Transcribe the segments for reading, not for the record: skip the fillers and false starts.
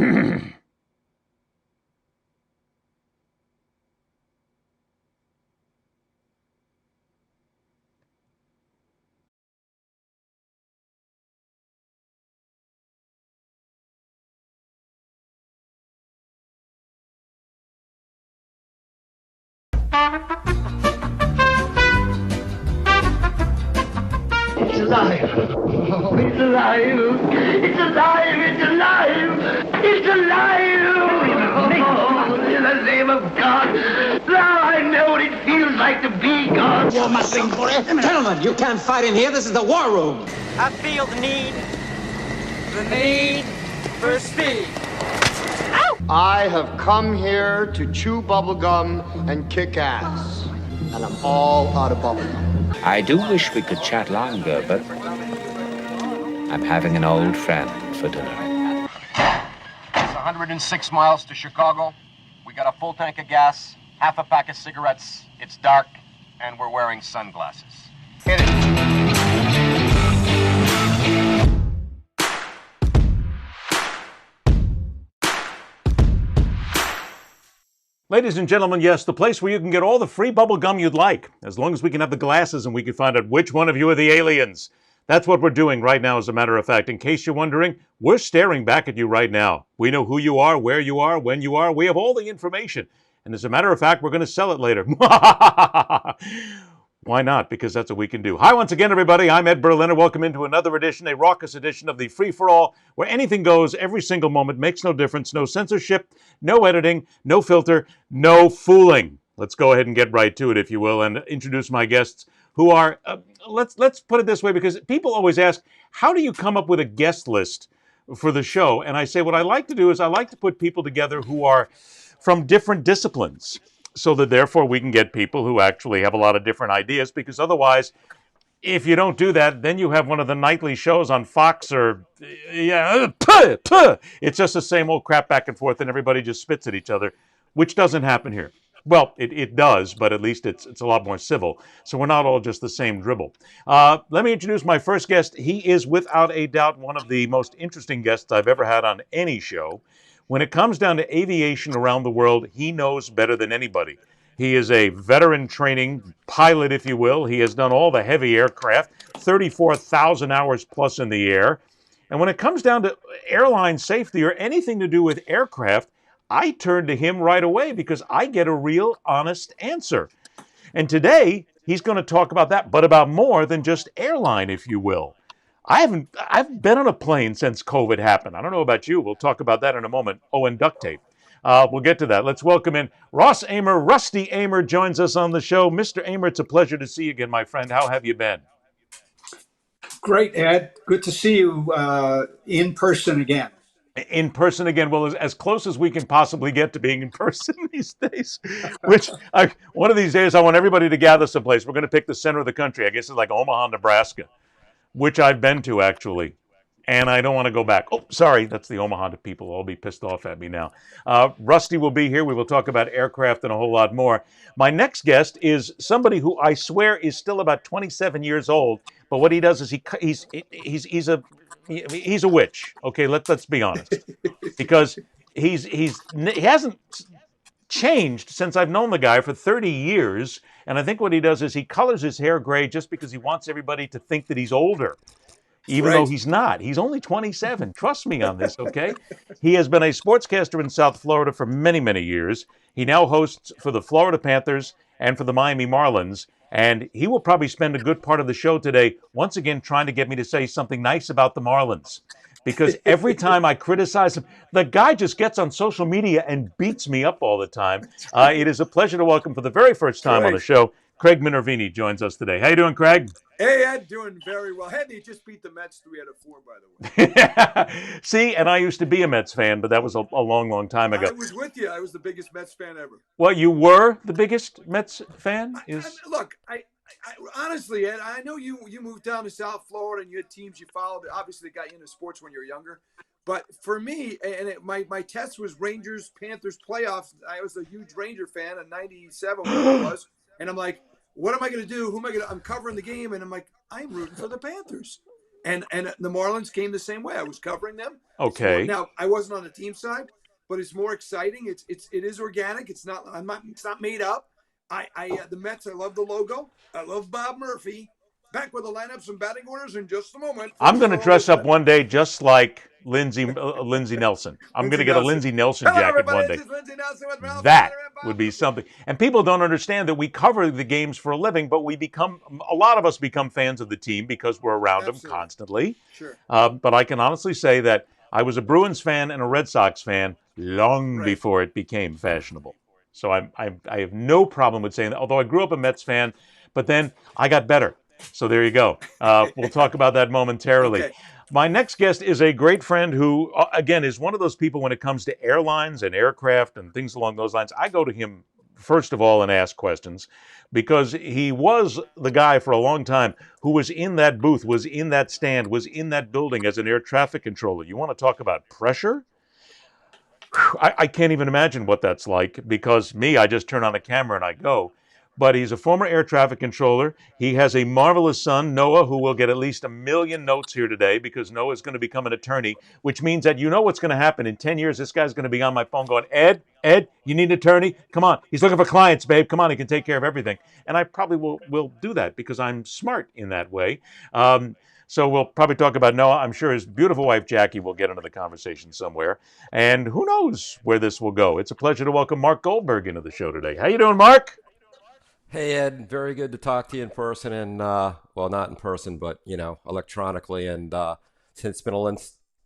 It's alive. Oh, it's alive. It's alive. It's alive. It's alive. Oh, in the name of God. Now I know what it feels like to be God. You're muttering for it. Gentlemen, you can't fight in here. This is the war room. I feel the need for speed. Ow! I have come here to chew bubblegum and kick ass. And I'm all out of bubblegum. I do wish we could chat longer, but I'm having an old friend for dinner. It's 106 miles to Chicago. We got a full tank of gas, half a pack of cigarettes. It's dark, and we're wearing sunglasses. Hit it. Ladies and gentlemen, yes, the place where you can get all the free bubble gum you'd like, as long as we can have the glasses and we can find out which one of you are the aliens. That's what we're doing right now, as a matter of fact. In case you're wondering, we're staring back at you right now. We know who you are, where you are, when you are. We have all the information. And as a matter of fact, we're going to sell it later. Why not? Because that's what we can do. Hi once again, everybody. I'm Ed Berliner. Welcome into another edition, a raucous edition of the Free-for-All, where anything goes every single moment, makes no difference, no censorship, no editing, no filter, no fooling. Let's go ahead and get right to it, if you will, and introduce my guests who are, let's put it this way, because people always ask, how do you come up with a guest list for the show? And I say, what I like to do is I like to put people together who are from different disciplines, so that therefore we can get people who actually have a lot of different ideas, because otherwise, if you don't do that, then you have one of the nightly shows on Fox or, it's just the same old crap back and forth and everybody just spits at each other, which doesn't happen here. Well, it does, but at least it's a lot more civil. So we're not all just the same dribble. Let me introduce my first guest. He is without a doubt one of the most interesting guests I've ever had on any show. When it comes down to aviation around the world, he knows better than anybody. He is a veteran training pilot, if you will. He has done all the heavy aircraft, 34,000 hours plus in the air. And when it comes down to airline safety or anything to do with aircraft, I turn to him right away because I get a real honest answer. And today, he's going to talk about that, but about more than just airline, if you will. I've been on a plane since COVID happened. I don't know about you. We'll talk about that in a moment. Oh, and duct tape. We'll get to that. Let's welcome in Ross Amer. Rusty Amer joins us on the show. Mr. Amer, it's a pleasure to see you again, my friend. How have you been? Great, Ed. Good to see you in person again. In person again. Well, as close as we can possibly get to being in person these days. Which, one of these days, I want everybody to gather someplace. We're going to pick the center of the country. I guess it's like Omaha, Nebraska, which I've been to, actually, and I don't want to go back. Oh, sorry, that's the Omaha people. All be pissed off at me now. Rusty will be here. We will talk about aircraft and a whole lot more. My next guest is somebody who I swear is still about 27 years old, but what he does is he's a witch. Okay, let's be honest, because he hasn't changed since I've known the guy for 30 years. And I think what he does is he colors his hair gray just because he wants everybody to think that he's older, even though he's not. He's only 27. Trust me on this, okay? He has been a sportscaster in South Florida for many, many years. He now hosts for the Florida Panthers and for the Miami Marlins. And he will probably spend a good part of the show today once again trying to get me to say something nice about the Marlins. Because every time I criticize him, the guy just gets on social media and beats me up all the time. It is a pleasure to welcome for the very first time on the show, Craig Minervini joins us today. How you doing, Craig? Hey, Ed, doing very well. Hey, they just beat the Mets 3 out of 4, by the way. See, and I used to be a Mets fan, but that was a long, long time ago. I was with you. I was the biggest Mets fan ever. Well, you were the biggest Mets fan? Look, I honestly, Ed, I know you moved down to South Florida and you had teams you followed that obviously got you into sports when you were younger. But for me, my test was Rangers Panthers playoffs. I was a huge Ranger fan in '97 when it was, and I'm like, what am I going to do? I'm covering the game, and I'm like, I'm rooting for the Panthers. And the Marlins came the same way. I was covering them. Okay. Now I wasn't on the team side, but it's more exciting. It is organic. It's not made up. The Mets, I love the logo. I love Bob Murphy. Back with the lineups and batting orders in just a moment. I'm going to dress up one day just like Lindsey Nelson. I'm going to get a Lindsey Nelson jacket one day. That would be something. And people don't understand that we cover the games for a living, but a lot of us become fans of the team because we're around them constantly. Sure. But I can honestly say that I was a Bruins fan and a Red Sox fan long before it became fashionable. So I have no problem with saying that, although I grew up a Mets fan, but then I got better. So there you go. We'll talk about that momentarily. Okay. My next guest is a great friend who, again, is one of those people when it comes to airlines and aircraft and things along those lines. I go to him, first of all, and ask questions because he was the guy for a long time who was in that booth, was in that stand, was in that building as an air traffic controller. You want to talk about pressure? I can't even imagine what that's like because I just turn on a camera and I go. But he's a former air traffic controller. He has a marvelous son, Noah, who will get at least 1 million notes here today because Noah's going to become an attorney, which means that you know what's going to happen. In 10 years, this guy's going to be on my phone going, Ed, you need an attorney? Come on. He's looking for clients, babe. Come on, he can take care of everything. And I probably will do that because I'm smart in that way. So we'll probably talk about Noah. I'm sure his beautiful wife, Jackie, will get into the conversation somewhere. And who knows where this will go. It's a pleasure to welcome Mark Goldberg into the show today. How you doing, Mark? Hey, Ed. Very good to talk to you in person and, well, not in person, but, electronically. And it's been a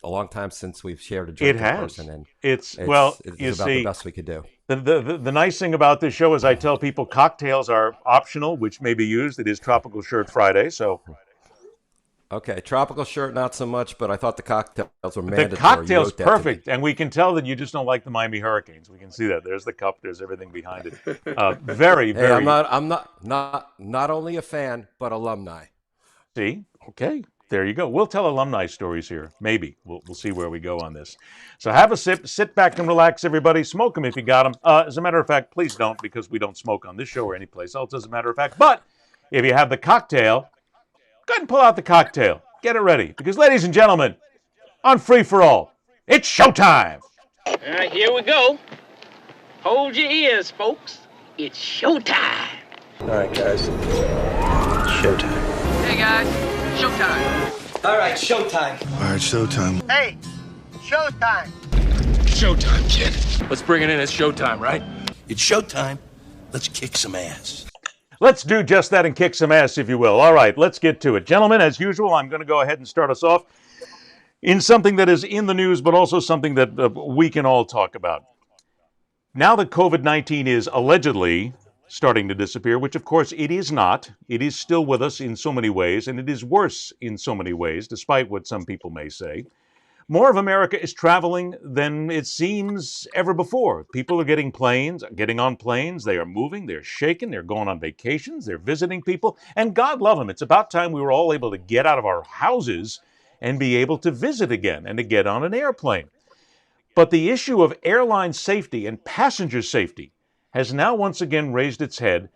long time since we've shared a drink in person. And it's about the best we could do. The nice thing about this show is I tell people cocktails are optional, which may be used. It is Tropical Shirt Friday, so... Okay, tropical shirt, not so much, but I thought the cocktails were mandatory. The cocktail's perfect, and we can tell that you just don't like the Miami Hurricanes. We can see that. There's the cup. There's everything behind it. Very, very. Hey, I'm not only a fan, but alumni. See, okay, there you go. We'll tell alumni stories here. Maybe we'll see where we go on this. So have a sip, sit back and relax, everybody. Smoke them if you got them. As a matter of fact, please don't, because we don't smoke on this show or anyplace else. As a matter of fact, but if you have the cocktail. Go ahead and pull out the cocktail. Get it ready. Because, ladies and gentlemen, on Free For All, it's showtime. All right, here we go. Hold your ears, folks. It's showtime. All right, guys. Showtime. Hey, guys. Showtime. All right, showtime. All right, showtime. Hey, showtime. Showtime, kid. Let's bring it in. It's showtime, right? It's showtime. Let's kick some ass. Let's do just that and kick some ass, if you will. All right, let's get to it. Gentlemen, as usual, I'm going to go ahead and start us off in something that is in the news, but also something that we can all talk about. Now that COVID-19 is allegedly starting to disappear, which of course it is not. It is still with us in so many ways, and it is worse in so many ways, despite what some people may say. More of America is traveling than it seems ever before. People are getting on planes, they are moving, they're shaking, they're going on vacations, they're visiting people, and God love them. It's about time we were all able to get out of our houses and be able to visit again and to get on an airplane. But the issue of airline safety and passenger safety has now once again raised its head,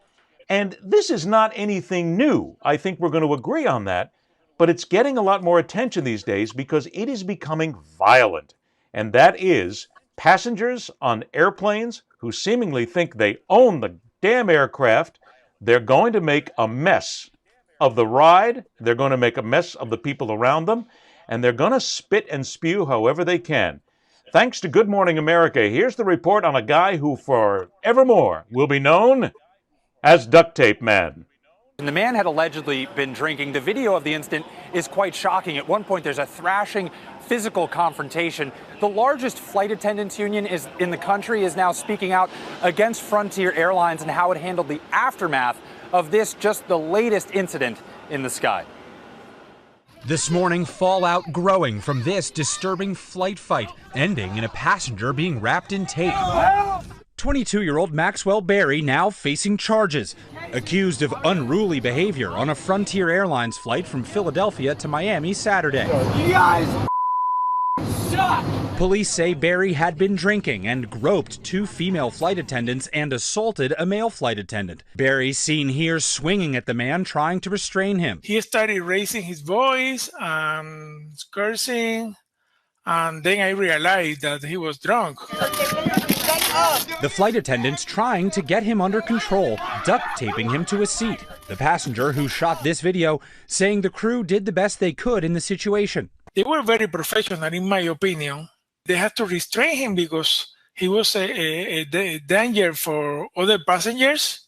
and this is not anything new. I think we're going to agree on that. But it's getting a lot more attention these days because it is becoming violent. And that is passengers on airplanes who seemingly think they own the damn aircraft. They're going to make a mess of the ride. They're going to make a mess of the people around them. And they're going to spit and spew however they can. Thanks to Good Morning America, here's the report on a guy who forevermore will be known as Duct Tape Man. And the man had allegedly been drinking. The video of the incident is quite shocking. At one point, there's a thrashing physical confrontation. The largest flight attendants union in the country is now speaking out against Frontier Airlines and how it handled the aftermath of this, just the latest incident in the sky. This morning, fallout growing from this disturbing flight fight, ending in a passenger being wrapped in tape. 22-year-old Maxwell Berry now facing charges, accused of unruly behavior on a Frontier Airlines flight from Philadelphia to Miami Saturday. You guys suck! Police say Barry had been drinking and groped 2 female flight attendants and assaulted a male flight attendant. Barry's seen here swinging at the man, trying to restrain him. He started raising his voice and cursing, and then I realized that he was drunk. The flight attendants trying to get him under control, duct taping him to a seat. The passenger who shot this video saying the crew did the best they could in the situation. They were very professional, in my opinion. They had to restrain him because he was a danger for other passengers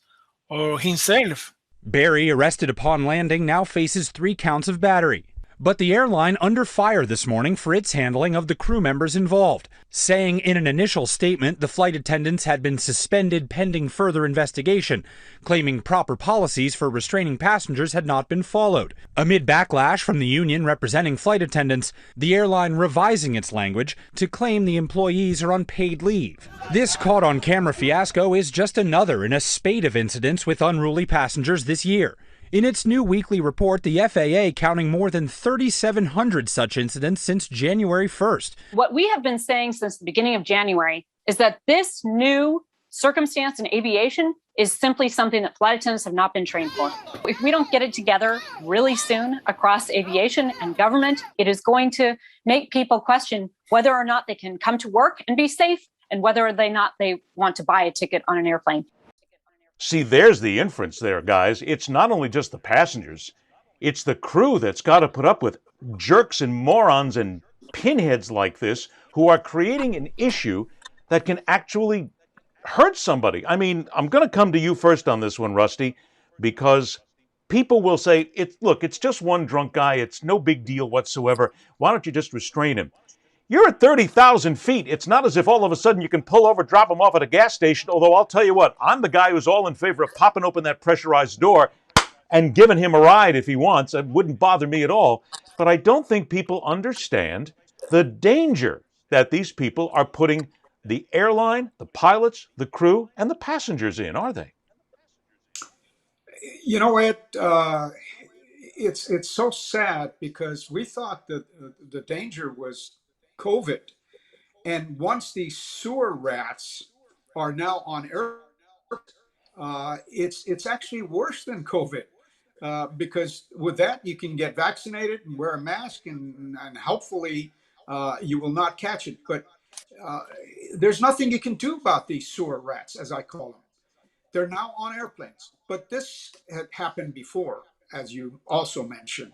or himself. Barry, arrested upon landing, now faces 3 counts of battery. But the airline under fire this morning for its handling of the crew members involved, saying in an initial statement the flight attendants had been suspended pending further investigation, claiming proper policies for restraining passengers had not been followed. Amid backlash from the union representing flight attendants, the airline revising its language to claim the employees are on paid leave. This caught-on-camera fiasco is just another in a spate of incidents with unruly passengers this year. In its new weekly report, the FAA counting more than 3,700 such incidents since January 1st. What we have been saying since the beginning of January is that this new circumstance in aviation is simply something that flight attendants have not been trained for. If we don't get it together really soon across aviation and government, it is going to make people question whether or not they can come to work and be safe and whether or not they want to buy a ticket on an airplane. See, there's the inference there, guys. It's not only just the passengers, it's the crew that's got to put up with jerks and morons and pinheads like this who are creating an issue that can actually hurt somebody. I mean, I'm going to come to you first on this one, Rusty, because people will say, look, it's just one drunk guy. It's no big deal whatsoever. Why don't you just restrain him? You're at 30,000 feet. It's not as if all of a sudden you can pull over, drop him off at a gas station, although I'll tell you what, I'm the guy who's all in favor of popping open that pressurized door and giving him a ride if he wants. It wouldn't bother me at all. But I don't think people understand the danger that these people are putting the airline, the pilots, the crew, and the passengers in, are they? You know, Ed, it's so sad because we thought that the danger was COVID. And once these sewer rats are now on air, it's actually worse than COVID. Because with that, you can get vaccinated and wear a mask, and hopefully you will not catch it. But there's nothing you can do about these sewer rats, as I call them. They're now on airplanes. But this had happened before, as you also mentioned.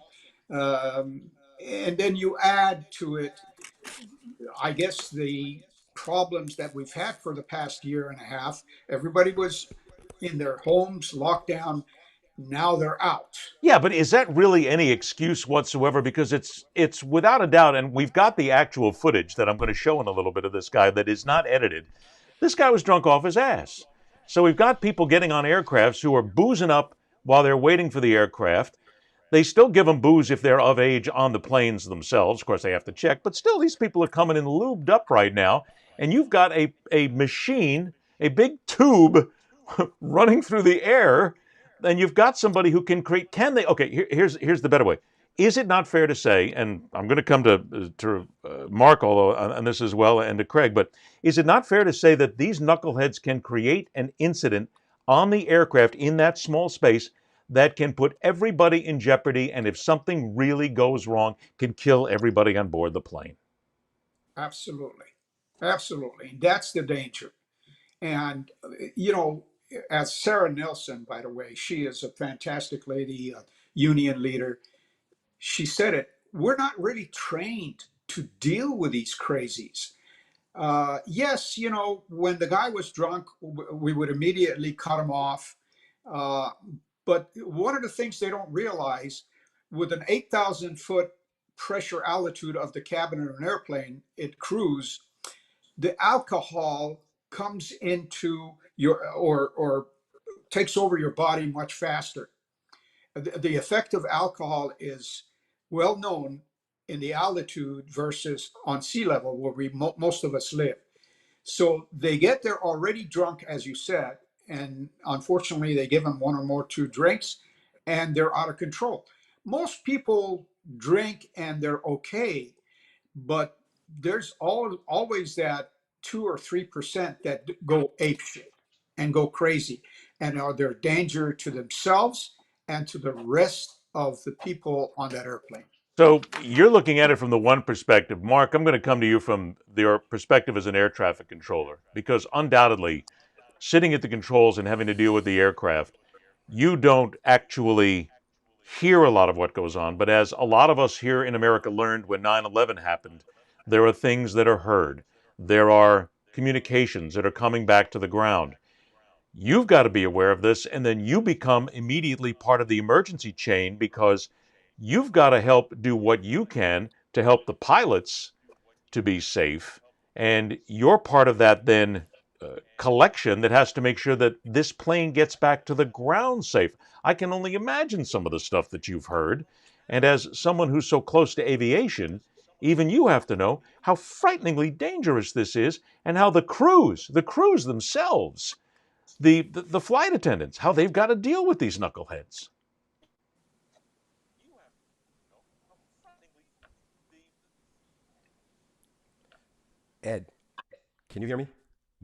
And then you add to it, I guess, the problems that we've had for the past year and a half. Everybody was in their homes, locked down. Now they're out. Yeah, but is that really any excuse whatsoever? Because it's without a doubt, and we've got the actual footage that I'm going to show in a little bit of this guy that is not edited. This guy was drunk off his ass. So we've got people getting on aircrafts who are boozing up while they're waiting for the aircraft. They still give them booze if they're of age on the planes themselves. Of course, they have to check. But still, these people are coming in lubed up right now. And you've got a machine, a big tube running through the air. And you've got somebody who can create, okay, here's the better way. Is it not fair to say, and I'm going to come to Mark although on this as well, and to Craig, but is it not fair to say that these knuckleheads can create an incident on the aircraft in that small space that can put everybody in jeopardy, and if something really goes wrong, can kill everybody on board the plane? Absolutely. Absolutely. That's the danger. And, you know, as Sarah Nelson, by the way, she is a fantastic lady, a union leader. She said it, we're not really trained to deal with these crazies. Yes, you know, when the guy was drunk, we would immediately cut him off. But one of the things they don't realize, with an 8,000 foot pressure altitude of the cabin of an airplane, it cruise, the alcohol comes into your, or takes over your body much faster. The effect of alcohol is well known in the altitude versus on sea level where most of us live. So they get there already drunk, as you said, and unfortunately they give them one or two drinks and they're out of control. Most people drink and they're okay, but there's always that 2 or 3% that go apeshit and go crazy and are there danger to themselves and to the rest of the people on that airplane. So you're looking at it from the one perspective. Mark, I'm going to come to you from your perspective as an air traffic controller, because undoubtedly, sitting at the controls and having to deal with the aircraft, you don't actually hear a lot of what goes on. But as a lot of us here in America learned when 9/11 happened, there are things that are heard. There are communications that are coming back to the ground. You've got to be aware of this, and then you become immediately part of the emergency chain, because you've got to help do what you can to help the pilots to be safe. And you're part of that then collection that has to make sure that this plane gets back to the ground safe. I can only imagine some of the stuff that you've heard. And as someone who's so close to aviation, even you have to know how frighteningly dangerous this is, and how the crews themselves, the flight attendants, how they've got to deal with these knuckleheads. Ed, can you hear me?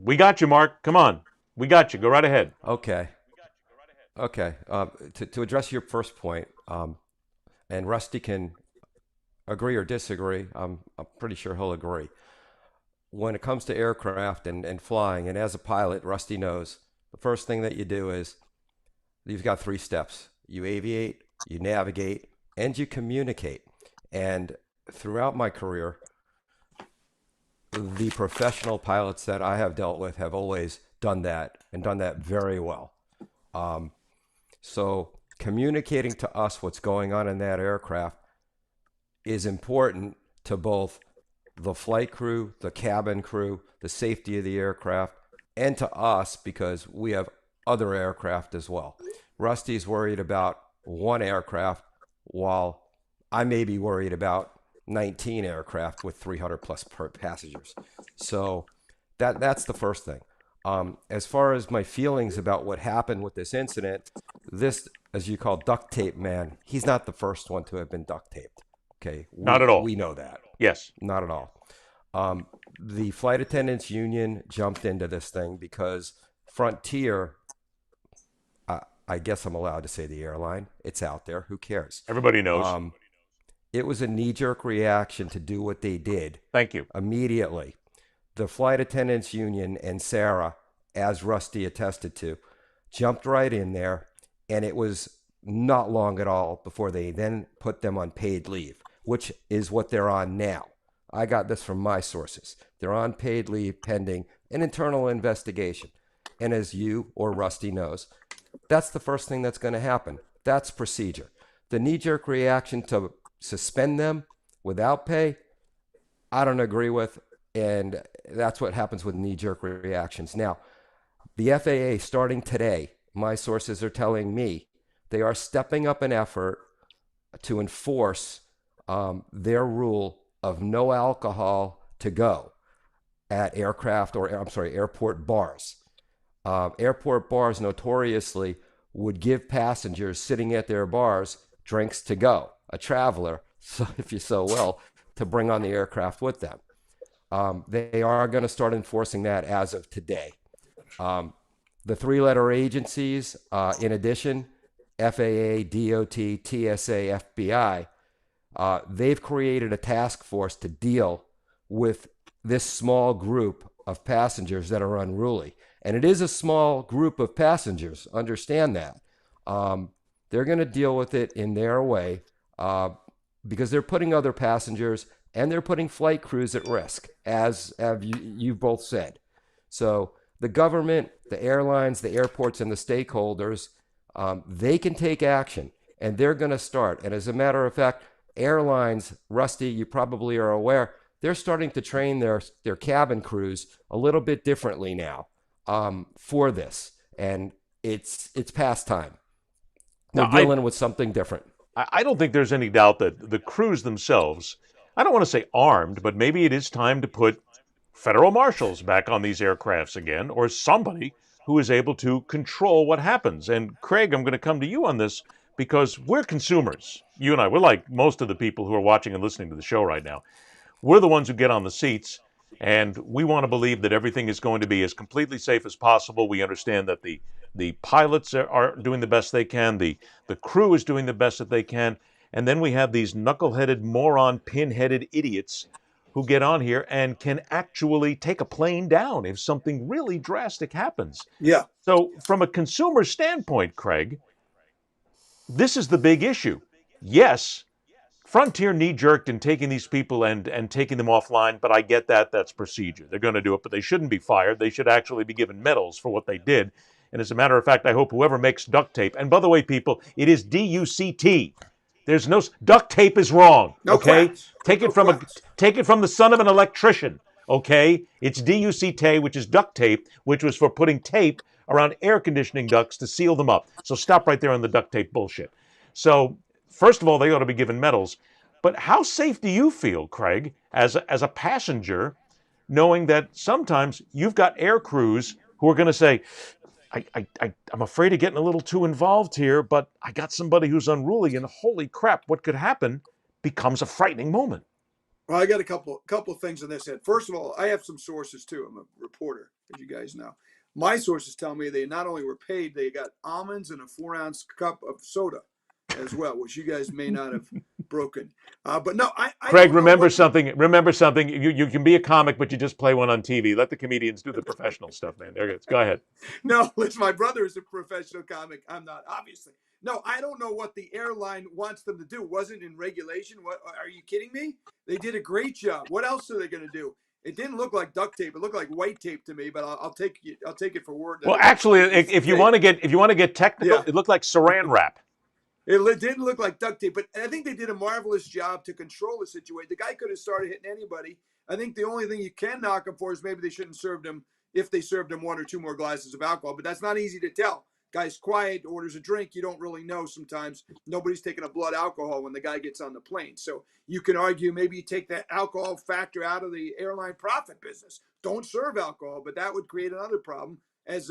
We got you, Mark. Come on. We got you. Go right ahead. Okay. To address your first point, and Rusty can agree or disagree. I'm pretty sure he'll agree. When it comes to aircraft and flying, and as a pilot, Rusty knows, the first thing that you do is you've got 3 steps. You aviate, you navigate, and you communicate. And throughout my career, the professional pilots that I have dealt with have always done that, and done that very well. So communicating to us what's going on in that aircraft is important to both the flight crew, the cabin crew, the safety of the aircraft, and to us, because we have other aircraft as well. Rusty's worried about one aircraft, while I may be worried about 19 aircraft with 300 plus passengers. So that's the first thing. As far as my feelings about what happened with this incident, this, as you call duct tape man, he's not the first one to have been duct taped. Okay. Not at all. We know that. Yes. Not at all. The flight attendants union jumped into this thing because Frontier, I guess I'm allowed to say the airline, it's out there. Who cares? Everybody knows. It was a knee-jerk reaction to do what they did. Thank you. Immediately. The flight attendants union and Sarah, as Rusty attested to, jumped right in there, and it was not long at all before they then put them on paid leave, which is what they're on now. I got this from my sources. They're on paid leave pending an internal investigation. And as you or Rusty knows, that's the first thing that's going to happen. That's procedure. The knee-jerk reaction to suspend them without pay, I don't agree with, and that's what happens with knee-jerk reactions. Now, the FAA, starting today, my sources are telling me they are stepping up an effort to enforce their rule of no alcohol to go at airport bars. Airport bars notoriously would give passengers sitting at their bars drinks to go, a traveler, so if you so will, to bring on the aircraft with them. They are going to start enforcing that as of today. The 3-letter agencies, in addition, FAA, DOT, TSA, FBI, they've created a task force to deal with this small group of passengers that are unruly. And it is a small group of passengers, understand that. They're going to deal with it in their way because they're putting other passengers and they're putting flight crews at risk, as you both said. So the government, the airlines, the airports, and the stakeholders, they can take action, and they're going to start. And as a matter of fact, airlines, Rusty, you probably are aware, they're starting to train their cabin crews a little bit differently now for this. And it's past time. We're dealing with something different. I don't think there's any doubt that the crews themselves, I don't want to say armed, but maybe it is time to put federal marshals back on these aircrafts again, or somebody who is able to control what happens. And Craig, I'm going to come to you on this because we're consumers. You and I, we're like most of the people who are watching and listening to the show right now. We're the ones who get on the seats, and we want to believe that everything is going to be as completely safe as possible. We understand that the pilots are doing the best they can, the crew is doing the best that they can, and then we have these knuckleheaded, moron, pin-headed idiots who get on here and can actually take a plane down if something really drastic happens. Yeah. So from a consumer standpoint, Craig, this is the big issue. Yes, Frontier knee-jerked in taking these people and taking them offline, but I get that. That's procedure. They're going to do it, but they shouldn't be fired. They should actually be given medals for what they did. And as a matter of fact, I hope whoever makes duct tape, and by the way, people, it is D-U-C-T. There's no duct tape is wrong. No okay, quacks. take it from the son of an electrician. Okay, it's D-U-C-T, which is duct tape, which was for putting tape around air conditioning ducts to seal them up. So stop right there on the duct tape bullshit. So first of all, they ought to be given medals. But how safe do you feel, Craig, as a passenger, knowing that sometimes you've got air crews who are going to say, I'm afraid of getting a little too involved here, but I got somebody who's unruly, and holy crap, what could happen becomes a frightening moment. Well, I got a couple things on this end. First of all, I have some sources too. I'm a reporter, as you guys know. My sources tell me they not only were paid, they got almonds and a 4-ounce cup of soda as well, which you guys may not have broken. But no, Craig, remember something. You can be a comic, but you just play one on TV. Let the comedians do the professional stuff, man. There it is. Go ahead. No, listen, my brother is a professional comic. I'm not, obviously. No, I don't know what the airline wants them to do. Wasn't in regulation. What, are you kidding me? They did a great job. What else are they going to do? It didn't look like duct tape. It looked like white tape to me. But I'll take it for word. Well, actually, if you want to get technical, Yeah. It looked like Saran wrap. It didn't look like duct tape, but I think they did a marvelous job to control the situation. The guy could have started hitting anybody. I think the only thing you can knock him for is maybe they shouldn't served him if they served him 1 or 2 more glasses of alcohol, but that's not easy to tell. Guy's quiet, orders a drink. You don't really know sometimes. Nobody's taking a blood alcohol when the guy gets on the plane. So you can argue maybe you take that alcohol factor out of the airline profit business. Don't serve alcohol, but that would create another problem. As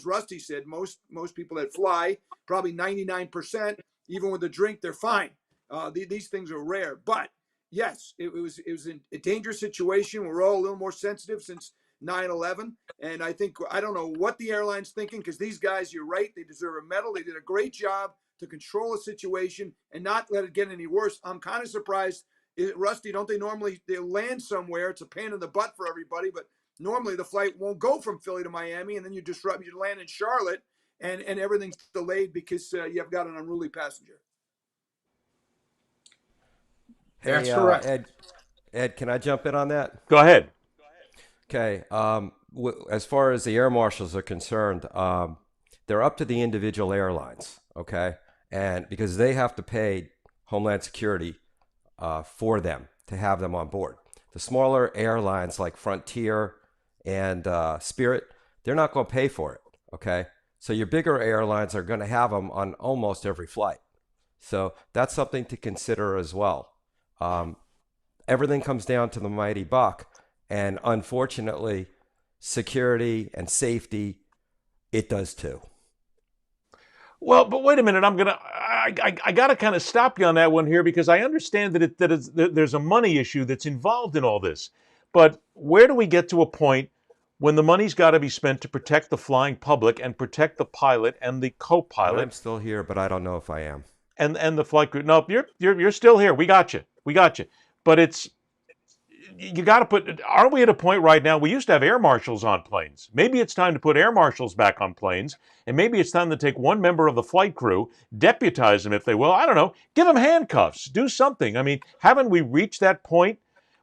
Rusty said, most people that fly, probably 99%, even with a drink, they're fine. These things are rare. But yes, it was a dangerous situation. We're all a little more sensitive since 9/11. And I don't know what the airline's thinking, because these guys, you're right, they deserve a medal. They did a great job to control a situation and not let it get any worse. I'm kind of surprised. Rusty, don't they normally land somewhere? It's a pain in the butt for everybody, but normally the flight won't go from Philly to Miami, and then you land in Charlotte, and everything's delayed because you've got an unruly passenger. That's correct. Ed, can I jump in on that? Go ahead. Okay. As far as the air marshals are concerned, they're up to the individual airlines, okay? And because they have to pay Homeland Security for them to have them on board. The smaller airlines like Frontier and Spirit, they're not going to pay for it, okay? So your bigger airlines are going to have them on almost every flight. So that's something to consider as well. Everything comes down to the mighty buck. And unfortunately, security and safety, it does too. Well, but wait a minute. I got to kind of stop you on that one here, because I understand that there's a money issue that's involved in all this. But where do we get to a point when the money's got to be spent to protect the flying public and protect the pilot and the co-pilot? I'm still here, but I don't know if I am. And the flight crew. No, you're still here. We got you. But you got to put. Aren't we at a point right now? We used to have air marshals on planes. Maybe it's time to put air marshals back on planes, and maybe it's time to take one member of the flight crew, deputize them if they will. I don't know. Give them handcuffs. Do something. I mean, haven't we reached that point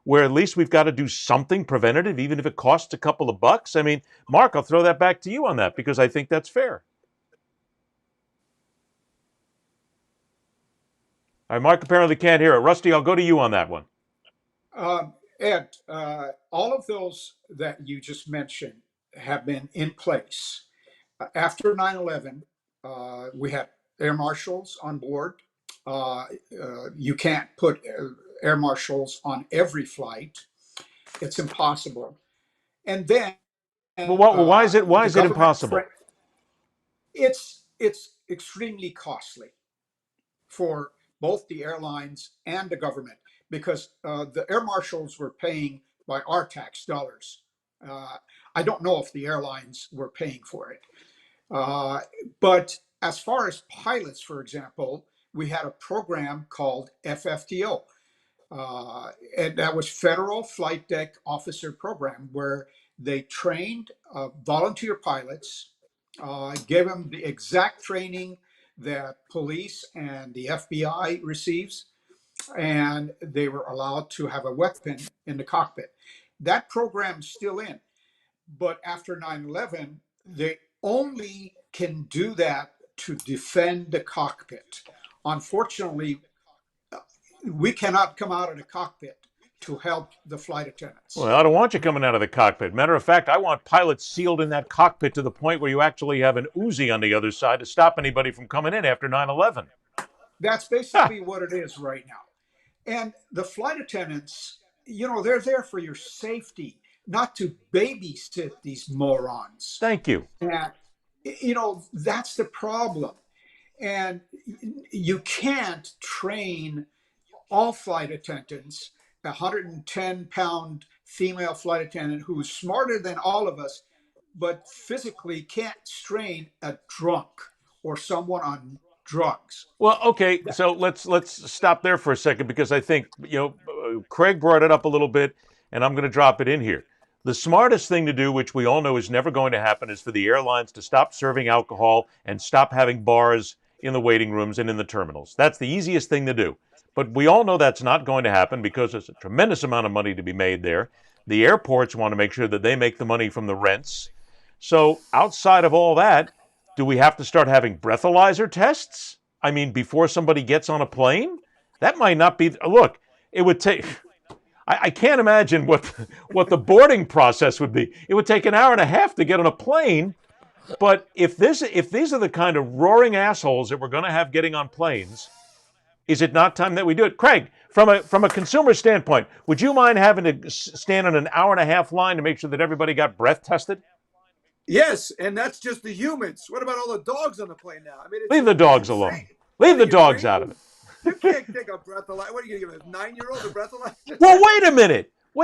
where at least we've got to do something preventative, even if it costs a couple of bucks? I mean, Mark, I'll throw that back to you on that, because I think that's fair. All right, Mark apparently can't hear it. Rusty, I'll go to you on that one. Ed, all of those that you just mentioned have been in place. After 9/11, we had air marshals on board. You can't put air marshals on every flight. It's impossible. And then, why is it impossible? It's extremely costly for both the airlines and the government, because the air marshals were paying by our tax dollars. I don't know if the airlines were paying for it. But as far as pilots, for example, we had a program called FFTO. And that was Federal Flight Deck Officer Program, where they trained volunteer pilots, gave them the exact training that police and the FBI receives, and they were allowed to have a weapon in the cockpit. That program is still in, but after 9/11, they only can do that to defend the cockpit. Unfortunately, we cannot come out of the cockpit to help the flight attendants. Well, I don't want you coming out of the cockpit. Matter of fact, I want pilots sealed in that cockpit to the point where you actually have an Uzi on the other side to stop anybody from coming in after 9/11. That's basically what it is right now. And the flight attendants, they're there for your safety, not to babysit these morons. Thank you. And, that's the problem. And you can't train all flight attendants, a 110-pound female flight attendant who's smarter than all of us, but physically can't train a drunk or someone on drugs. Well, okay, so let's stop there for a second, because I think, Craig brought it up a little bit, and I'm going to drop it in here. The smartest thing to do, which we all know is never going to happen, is for the airlines to stop serving alcohol and stop having bars in the waiting rooms and in the terminals. That's the easiest thing to do. But we all know that's not going to happen because there's a tremendous amount of money to be made there. The airports want to make sure that they make the money from the rents. So outside of all that, do we have to start having breathalyzer tests? I mean, before somebody gets on a plane? That might not be... Look, it would take... I can't imagine what the boarding process would be. It would take an hour and a half to get on a plane. But if these are the kind of roaring assholes that we're going to have getting on planes, is it not time that we do it? Craig, from a consumer standpoint, would you mind having to stand in an hour and a half line to make sure that everybody got breath tested? Yes, and that's just the humans. What about all the dogs on the plane now? I mean, leave the dogs alone. Leave the dogs out of it. You can't take a breathalyzer. What are you going to give a 9-year-old a breathalyzer? Well, wait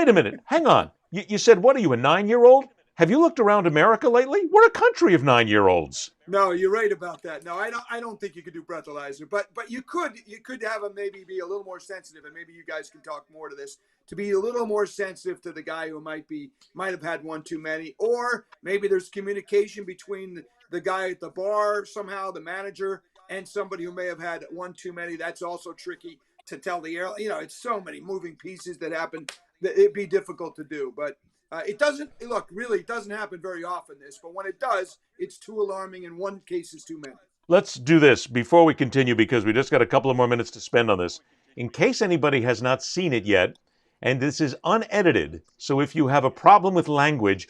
a minute. Hang on. You said, what are you, a 9-year-old? Have you looked around America lately? We're a country of 9-year-olds. No, you're right about that. No, I don't think you could do breathalyzer, but you could have them maybe be a little more sensitive, and maybe you guys can talk more to this, to be a little more sensitive to the guy who might have had one too many, or maybe there's communication between the guy at the bar somehow, the manager, and somebody who may have had one too many. That's also tricky to tell the airline. It's so many moving pieces that happen that it'd be difficult to do, but. It doesn't happen very often, but when it does, it's too alarming, and one case is too many. Let's do this before we continue, because we just got a couple of more minutes to spend on this. In case anybody has not seen it yet, and this is unedited, so if you have a problem with language,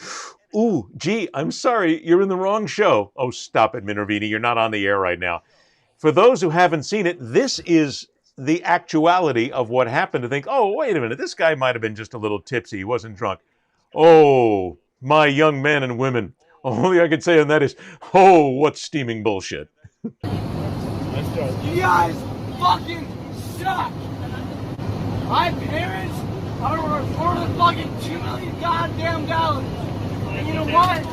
ooh, gee, I'm sorry, you're in the wrong show. Oh, stop it, Minervini, you're not on the air right now. For those who haven't seen it, this is the actuality of what happened, to think, oh, wait a minute, this guy might have been just a little tipsy, he wasn't drunk. Oh, my young men and women. Only I could say on that is, oh, what steaming bullshit. You guys fucking suck. My parents are worth fucking $2 million goddamn dollars. And you know what?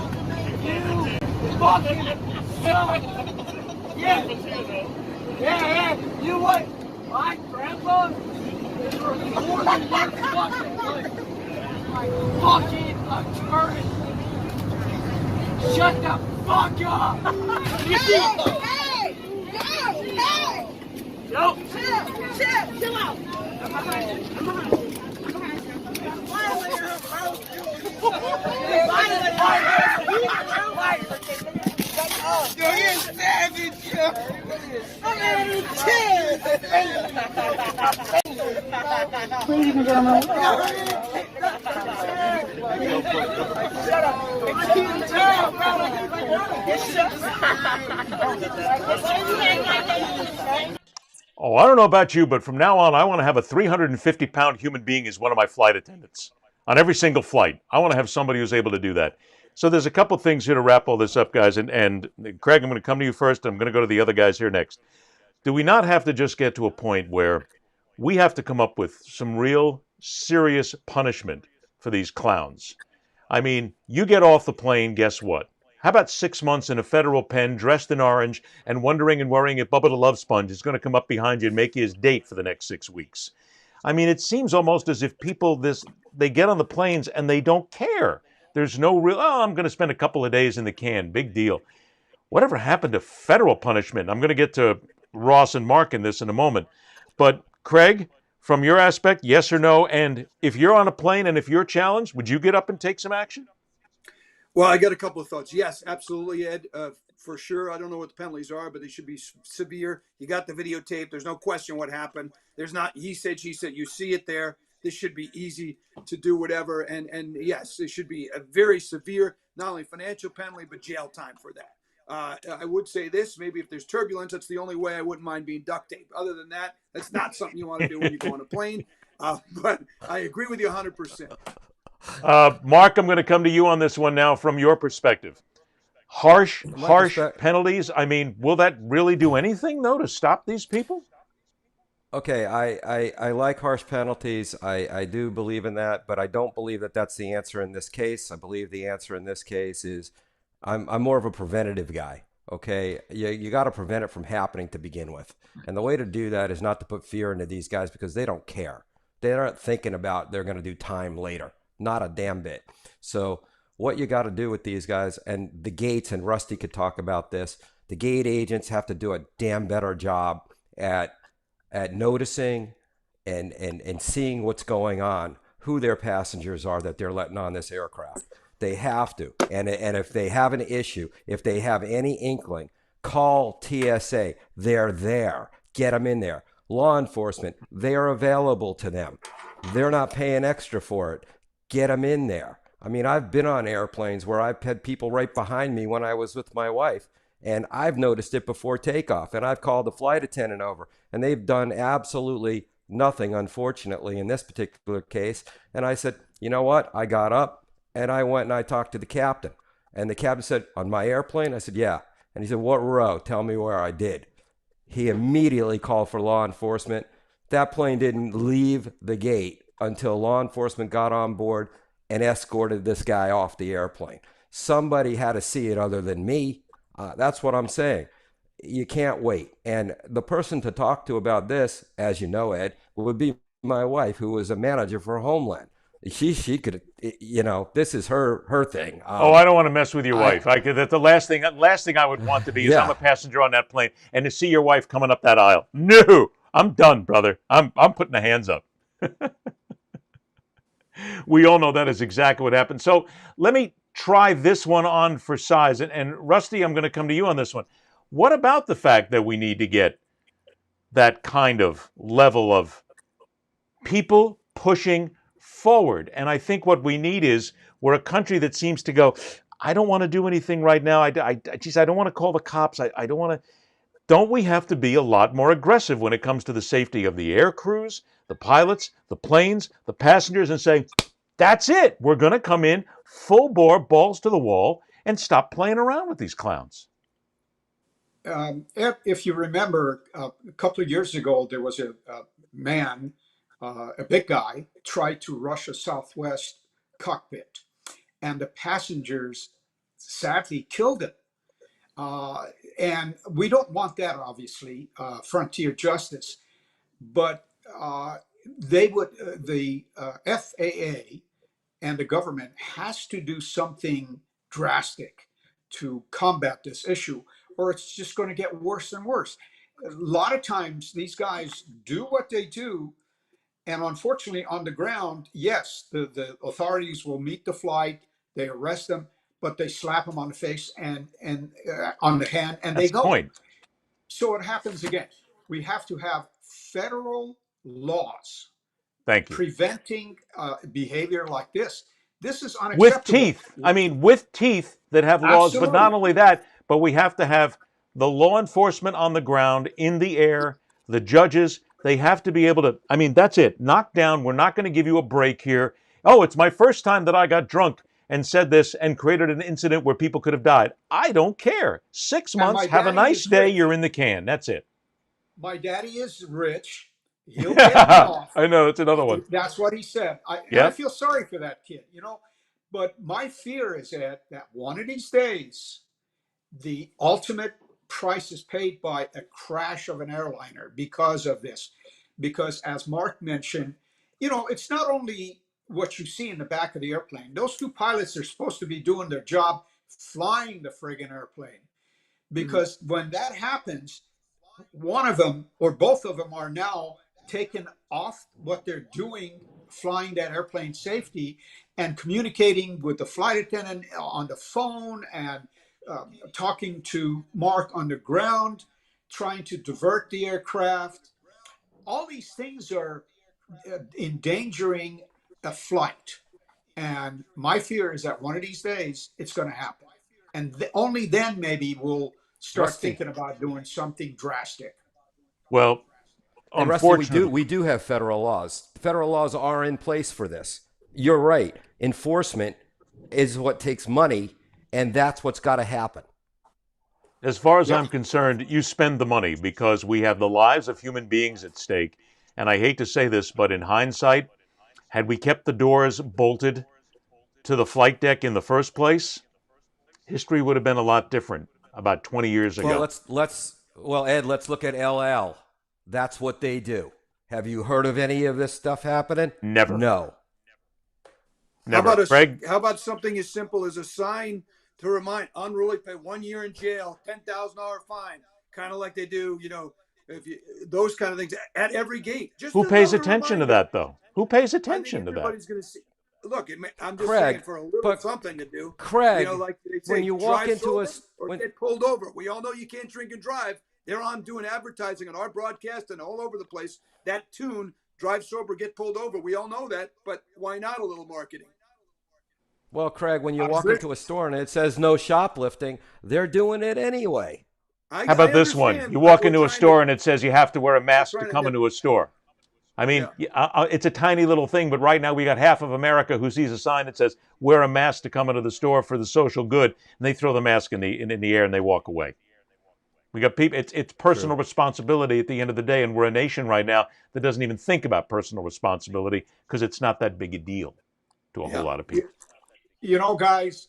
You fucking suck. Yeah. You know what? My grandpa is worth more than your fucking life. Fucking attorney! Shut the fuck up! You see? Hey! No! Chill out! Yo, you're savage, yo! I'm having a tear! Ladies and gentlemen. Shut up! Oh, I don't know about you, but from now on, I want to have a 350-pound human being as one of my flight attendants on every single flight. I want to have somebody who's able to do that. So there's a couple things here to wrap all this up, guys. And Craig, I'm going to come to you first. I'm going to go to the other guys here next. do we not have to just get to a point where we have to come up with some real serious punishment for these clowns? I mean, you get off the plane, guess what? How about 6 months in a federal pen, dressed in orange, and wondering and worrying if Bubba the Love Sponge is going to come up behind you and make you his date for the next 6 weeks? I mean, it seems almost as if people, they get on the planes and they don't care. There's no real, oh, I'm going to spend a couple of days in the can, big deal. Whatever happened to federal punishment? I'm going to get to Ross and Mark in this in a moment. But Craig, from your aspect, yes or no? And if you're on a plane and if you're challenged, would you get up and take some action? Well, I got a couple of thoughts. Yes, absolutely, Ed. For sure. I don't know what the penalties are, but they should be severe. You got the videotape. There's no question what happened. There's not he said, she said. You see it there. This should be easy to do whatever. And yes, it should be a very severe, not only financial penalty, but jail time for that. I would say this, maybe if there's turbulence, that's the only way I wouldn't mind being duct taped. Other than that, that's not something you want to do when you go on a plane. But I agree with you 100%. Mark, I'm going to come to you on this one now from your perspective. Harsh penalties. I mean, will that really do anything, though, to stop these people? Okay, I like harsh penalties. I do believe in that, but I don't believe that that's the answer in this case. I believe the answer in this case is I'm more of a preventative guy. Okay, you got to prevent it from happening to begin with. And the way to do that is not to put fear into these guys because they don't care. They aren't thinking about they're going to do time later. Not a damn bit. So what you got to do with these guys, and the gates, and Rusty could talk about this, the gate agents have to do a damn better job at noticing and seeing what's going on, who their passengers are that they're letting on this aircraft. They have to. And if they have an issue, if they have any inkling, call TSA. They're there. Get them in there. Law enforcement, they are available to them. They're not paying extra for it. Get them in there. I mean, I've been on airplanes where I've had people right behind me when I was with my wife, and I've noticed it before takeoff, and I've called the flight attendant over, and they've done absolutely nothing, unfortunately, in this particular case. And I said, you know what? I got up, and I went and I talked to the captain. And the captain said, on my airplane? I said, yeah. And he said, what row? Tell me where I did. He immediately called for law enforcement. That plane didn't leave the gate until law enforcement got on board and escorted this guy off the airplane. Somebody had to see it other than me. That's what I'm saying. You can't wait. And the person to talk to about this, as you know, Ed, would be my wife, who was a manager for Homeland. She could, you know, this is her thing. I don't want to mess with your wife. The last thing I would want to be is I'm a passenger on that plane and to see your wife coming up that aisle. No, I'm done, brother. I'm putting the hands up. We all know that is exactly what happened. So let me try this one on for size. And Rusty, I'm going to come to you on this one. What about the fact that we need to get that kind of level of people pushing forward? And I think what we need is, we're a country that seems to go, I don't want to do anything right now. I don't want to call the cops. I don't want to. Don't we have to be a lot more aggressive when it comes to the safety of the air crews, the pilots, the planes, the passengers, and saying, that's it. We're going to come in full bore, balls to the wall, and stop playing around with these clowns. If you remember, a couple of years ago, there was a man, a big guy, tried to rush a Southwest cockpit, and the passengers sadly killed him. And we don't want that, obviously, frontier justice, but the FAA and the government has to do something drastic to combat this issue, or it's just going to get worse and worse. A lot of times these guys do what they do, and unfortunately on the ground, yes, the authorities will meet the flight, they arrest them, but they slap them on the face and on the hand, and they go. Point. So it happens again. We have to have federal laws preventing behavior like this. This is unacceptable. With teeth. I mean, with teeth that have laws. Absolutely. But not only that, but we have to have the law enforcement on the ground, in the air, the judges. They have to be able to, I mean, that's it. Knock down. We're not going to give you a break here. Oh, it's my first time that I got drunk and said this and created an incident where people could have died. I don't care. 6 months, have a nice day, you're in the can. That's it. My daddy is rich. He'll get me off. I know, it's another one. That's what he said. And I Yep. feel sorry for that kid, you know. But my fear is that one of these days, the ultimate price is paid by a crash of an airliner because of this. Because as Mark mentioned, you know, it's not only what you see in the back of the airplane. Those two pilots are supposed to be doing their job flying the friggin' airplane. Because when that happens, one of them or both of them are now taken off what they're doing flying that airplane safety and communicating with the flight attendant on the phone and talking to Mark on the ground, trying to divert the aircraft. All these things are endangering a flight. And my fear is that one of these days it's going to happen. And only then maybe we'll start thinking about doing something drastic. Well, and unfortunately, Rusty, we do have federal laws. Federal laws are in place for this. You're right. Enforcement is what takes money, and that's what's got to happen. As far as I'm concerned, you spend the money because we have the lives of human beings at stake. And I hate to say this, but in hindsight, had we kept the doors bolted to the flight deck in the first place, history would have been a lot different about 20 years ago. Well, Ed, let's look at LL. That's what they do. Have you heard of any of this stuff happening? Never. No. Never. How about something as simple as a sign to remind unruly pay 1 year in jail, $10,000 fine, kind of like they do, you know, those kind of things at every gate. Just who pays attention to that, though? Who pays attention to that? Everybody's going to see. Look, I'm just Craig, saying for a little something to do. Craig, you know, like they say, when you walk into get pulled over. We all know you can't drink and drive. They're on doing advertising on our broadcast and all over the place. That tune, drive sober, get pulled over. We all know that, but why not a little marketing? Well, Craig, when you walk into a store and it says no shoplifting, they're doing it anyway. How about this one? You walk into a store and it says you have to wear a mask to come into a store. I mean, it's a tiny little thing, but right now we got half of America who sees a sign that says wear a mask to come into the store for the social good, and they throw the mask in the air and they walk away. We got people. It's personal responsibility at the end of the day, and we're a nation right now that doesn't even think about personal responsibility because it's not that big a deal to a whole lot of people. You know, guys,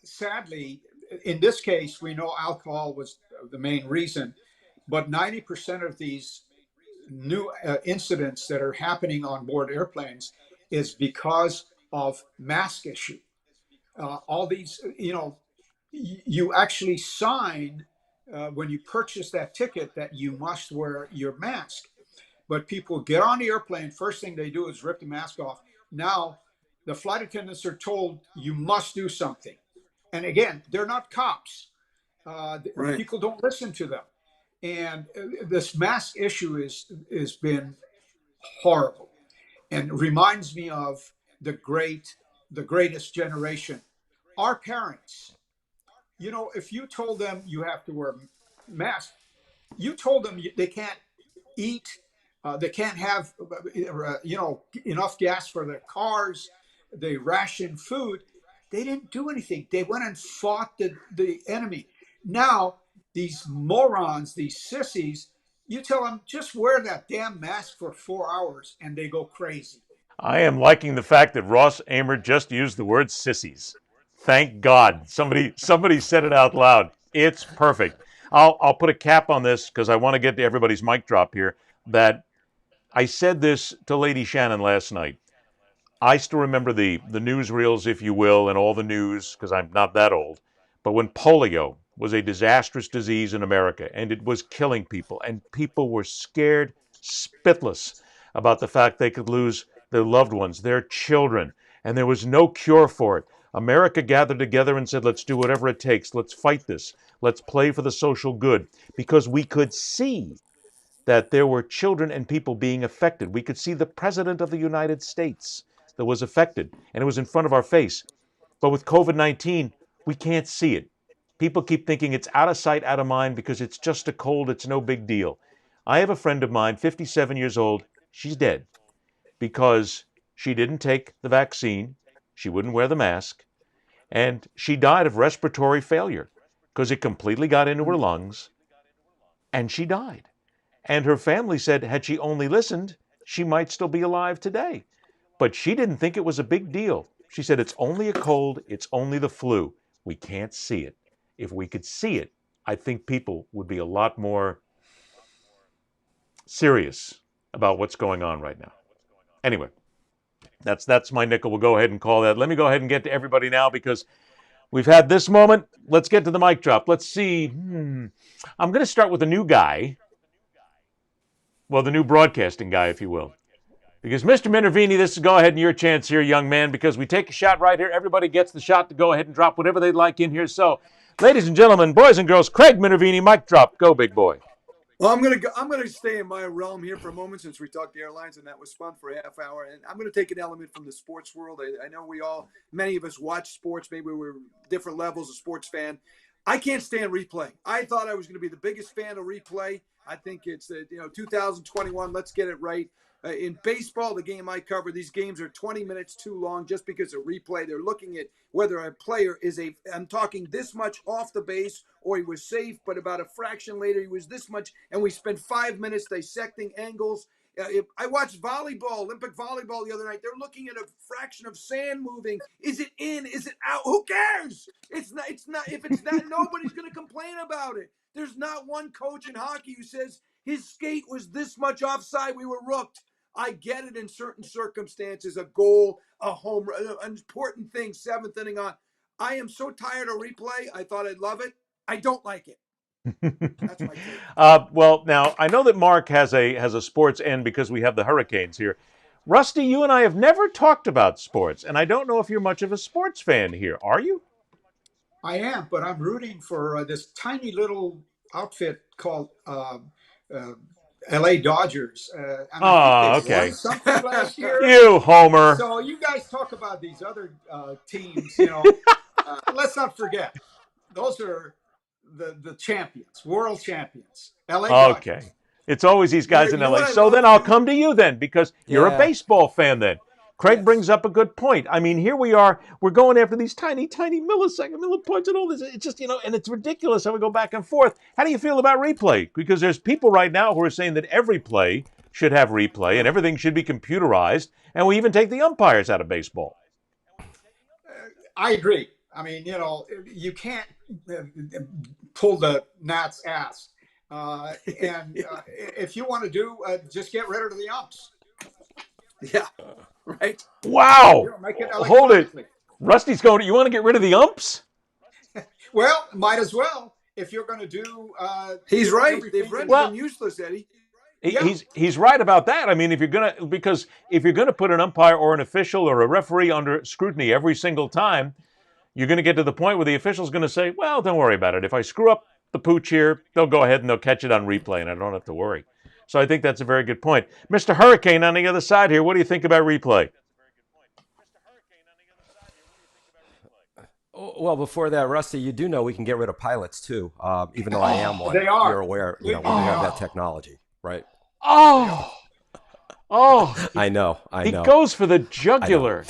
sadly, in this case, we know alcohol was the main reason, but 90% of these new incidents that are happening on board airplanes is because of mask issue. All these, you know, you actually sign when you purchase that ticket that you must wear your mask. But people get on the airplane, first thing they do is rip the mask off. Now, the flight attendants are told you must do something. And again, they're not cops. Right. People don't listen to them. And this mask issue has been horrible and reminds me of the greatest generation. Our parents, you know, if you told them you have to wear a mask, you told them they can't eat, they can't have, you know, enough gas for their cars, they ration food. They didn't do anything. They went and fought the enemy. Now, these morons, these sissies, you tell them just wear that damn mask for 4 hours and they go crazy. I am liking the fact that Ross Amer just used the word sissies. Thank God. Somebody said it out loud. It's perfect. I'll put a cap on this because I want to get to everybody's mic drop here. That I said this to Lady Shannon last night. I still remember the newsreels, if you will, and all the news, because I'm not that old. But when polio was a disastrous disease in America, and it was killing people, and people were scared spitless about the fact they could lose their loved ones, their children, and there was no cure for it. America gathered together and said, let's do whatever it takes. Let's fight this. Let's play for the social good, because we could see that there were children and people being affected. We could see the President of the United States that was affected, and it was in front of our face. But with COVID-19, we can't see it. People keep thinking it's out of sight, out of mind, because it's just a cold, it's no big deal. I have a friend of mine, 57 years old, she's dead because she didn't take the vaccine, she wouldn't wear the mask, and she died of respiratory failure because it completely got into her lungs, and she died. And her family said, had she only listened, she might still be alive today. But she didn't think it was a big deal. She said, it's only a cold, it's only the flu. We can't see it. If we could see it, I think people would be a lot more serious about what's going on right now. Anyway, that's my nickel. We'll go ahead and call that. Let me go ahead and get to everybody now because we've had this moment. Let's get to the mic drop. Let's see. I'm going to start with a new guy. Well, the new broadcasting guy, if you will. Because Mr. Minervini, this is go ahead and your chance here, young man, because we take a shot right here. Everybody gets the shot to go ahead and drop whatever they'd like in here. So, ladies and gentlemen, boys and girls, Craig Minervini, mic drop. Go, big boy. Well, I'm gonna stay in my realm here for a moment since we talked airlines and that was fun for a half hour. And I'm gonna take an element from the sports world. I know many of us watch sports. Maybe we're different levels of sports fan. I can't stand replay. I thought I was going to be the biggest fan of replay. I think it's 2021. Let's get it right. In baseball, the game I cover, these games are 20 minutes too long just because of replay. They're looking at whether a player I'm talking this much off the base or he was safe, but about a fraction later he was this much, and we spent 5 minutes dissecting angles. I watched volleyball, Olympic volleyball the other night. They're looking at a fraction of sand moving. Is it in? Is it out? Who cares? It's not. If it's not, nobody's going to complain about it. There's not one coach in hockey who says his skate was this much offside. We were rooked. I get it in certain circumstances, a goal, a home run, an important thing, seventh inning on. I am so tired of replay. I thought I'd love it. I don't like it. That's my take. Well, now, I know that Mark has a sports end because we have the Hurricanes here. Rusty, you and I have never talked about sports, and I don't know if you're much of a sports fan here. Are you? I am, but I'm rooting for this tiny little outfit called LA Dodgers. Okay. Won something last year. You homer. So you guys talk about these other teams. Let's not forget those are the champions, world champions. LA Dodgers. Okay. It's always these guys in LA. So then I'll come to you then because you're a baseball fan then. Craig brings up a good point. I mean, here we are. We're going after these tiny millipoints and all this. It's just, and it's ridiculous how we go back and forth. How do you feel about replay? Because there's people right now who are saying that every play should have replay and everything should be computerized. And we even take the umpires out of baseball. I agree. I mean, you can't pull the gnat's ass. If you want to just get rid of the umps. Yeah. Right. Wow. Hold it. Rusty's going, you want to get rid of the umps? Well, might as well. If you're going to do... he's right. They've rendered them useless, Eddie. He's right about that. I mean, if you're going to put an umpire or an official or a referee under scrutiny every single time, you're going to get to the point where the official's going to say, well, don't worry about it. If I screw up the pooch here, they'll go ahead and they'll catch it on replay and I don't have to worry. So I think that's a very good point. Mr. Hurricane on the other side here, what do you think about replay? Well, before that, Rusty, you do know we can get rid of pilots too, even though I am one. They are. You're aware, we have that technology, right? Oh, I know. He goes for the jugular.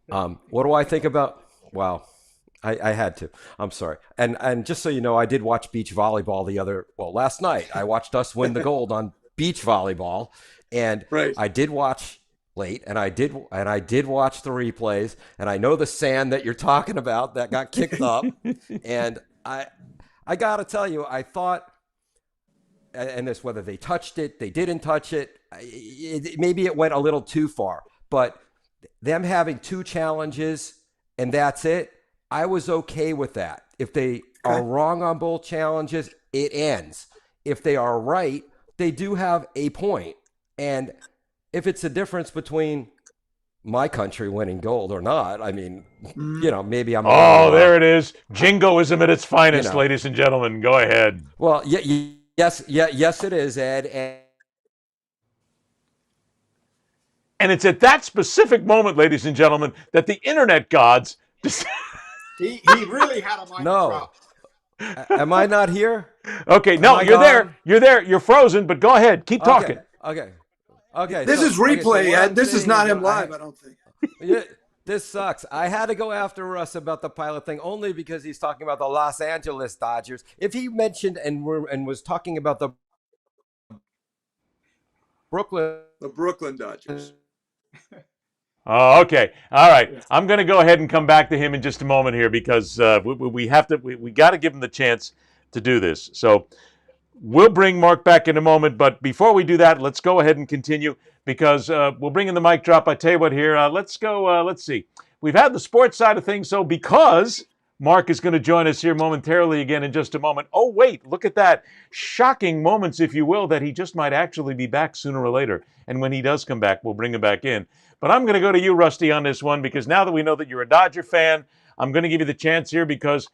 What do I think about? Wow. I had to. I'm sorry. And just so you know, I did watch beach volleyball last night. I watched us win the gold on beach volleyball, and I did watch late, and I did watch the replays, and I know the sand that you're talking about that got kicked up, and I got to tell you, I thought, and this whether they touched it, they didn't touch it, maybe it went a little too far, but them having two challenges and that's it. I was okay with that. If they are wrong on both challenges, it ends. If they are right, they do have a point. And if it's a difference between my country winning gold or not, I mean, maybe I'm... Oh, there it is. Jingoism at its finest, ladies and gentlemen. Go ahead. Well, yes, it is, Ed. And it's at that specific moment, ladies and gentlemen, that the internet gods... He really had a mic drop. Am I not here? Okay, no, you're there. You're there. You're frozen, but go ahead. Keep talking. Okay. This is replay, Ed. This is not him live, I don't think. This sucks. I had to go after Russ about the pilot thing only because he's talking about the Los Angeles Dodgers. If he mentioned and was talking about the Brooklyn. The Brooklyn Dodgers. Oh, okay. All right. I'm going to go ahead and come back to him in just a moment here because we have to. We got to give him the chance to do this. So we'll bring Mark back in a moment. But before we do that, let's go ahead and continue because we'll bring in the mic drop. I tell you what here. Let's go. Let's see. We've had the sports side of things. So because Mark is going to join us here momentarily again in just a moment. Oh, wait, look at that. Shocking moments, if you will, that he just might actually be back sooner or later. And when he does come back, we'll bring him back in. But I'm going to go to you, Rusty, on this one because now that we know that you're a Dodger fan, I'm going to give you the chance here because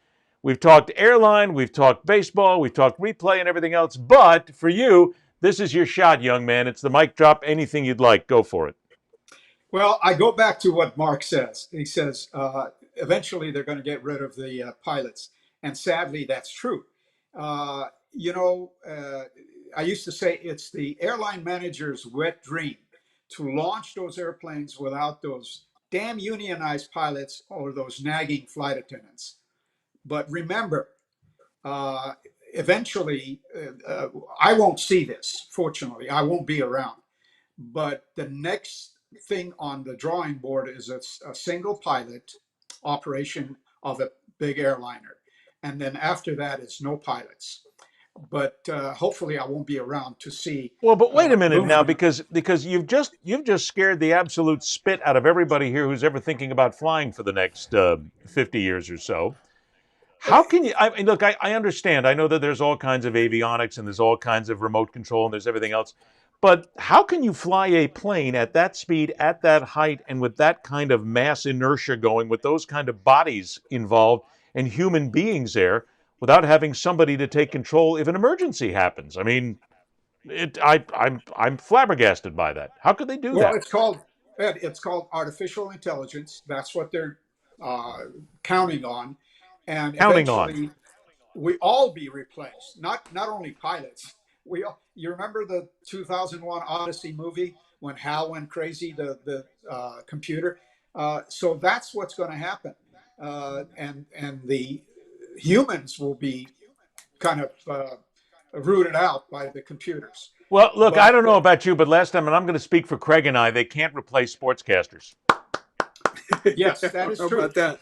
we've talked airline, we've talked baseball, we've talked replay and everything else. But for you, this is your shot, young man. It's the mic drop. Anything you'd like. Go for it. Well, I go back to what Mark says. He says eventually they're going to get rid of the pilots. And sadly, that's true. I used to say it's the airline manager's wet dream to launch those airplanes without those damn unionized pilots or those nagging flight attendants. But remember, eventually, I won't see this, fortunately. I won't be around. But the next thing on the drawing board is a single pilot operation of a big airliner. And then after that, it's no pilots. But hopefully I won't be around to see. Well, but wait a minute now, because you've just scared the absolute spit out of everybody here who's ever thinking about flying for the next 50 years or so. How can you? I mean, look, I understand. I know that there's all kinds of avionics and there's all kinds of remote control and there's everything else. But how can you fly a plane at that speed, at that height, and with that kind of mass inertia going, with those kind of bodies involved and human beings there, without having somebody to take control if an emergency happens? I mean, I'm flabbergasted by that. How could they do that? Well, it's called artificial intelligence. That's what they're counting on, and eventually we all be replaced. Not only pilots. You remember the 2001 Odyssey movie when Hal went crazy, the computer? So that's what's going to happen, and the humans will be kind of rooted out by the computers. Well, look, I don't know about you, but last time, and I'm going to speak for Craig and I, they can't replace sportscasters. Yes, that is true. About that?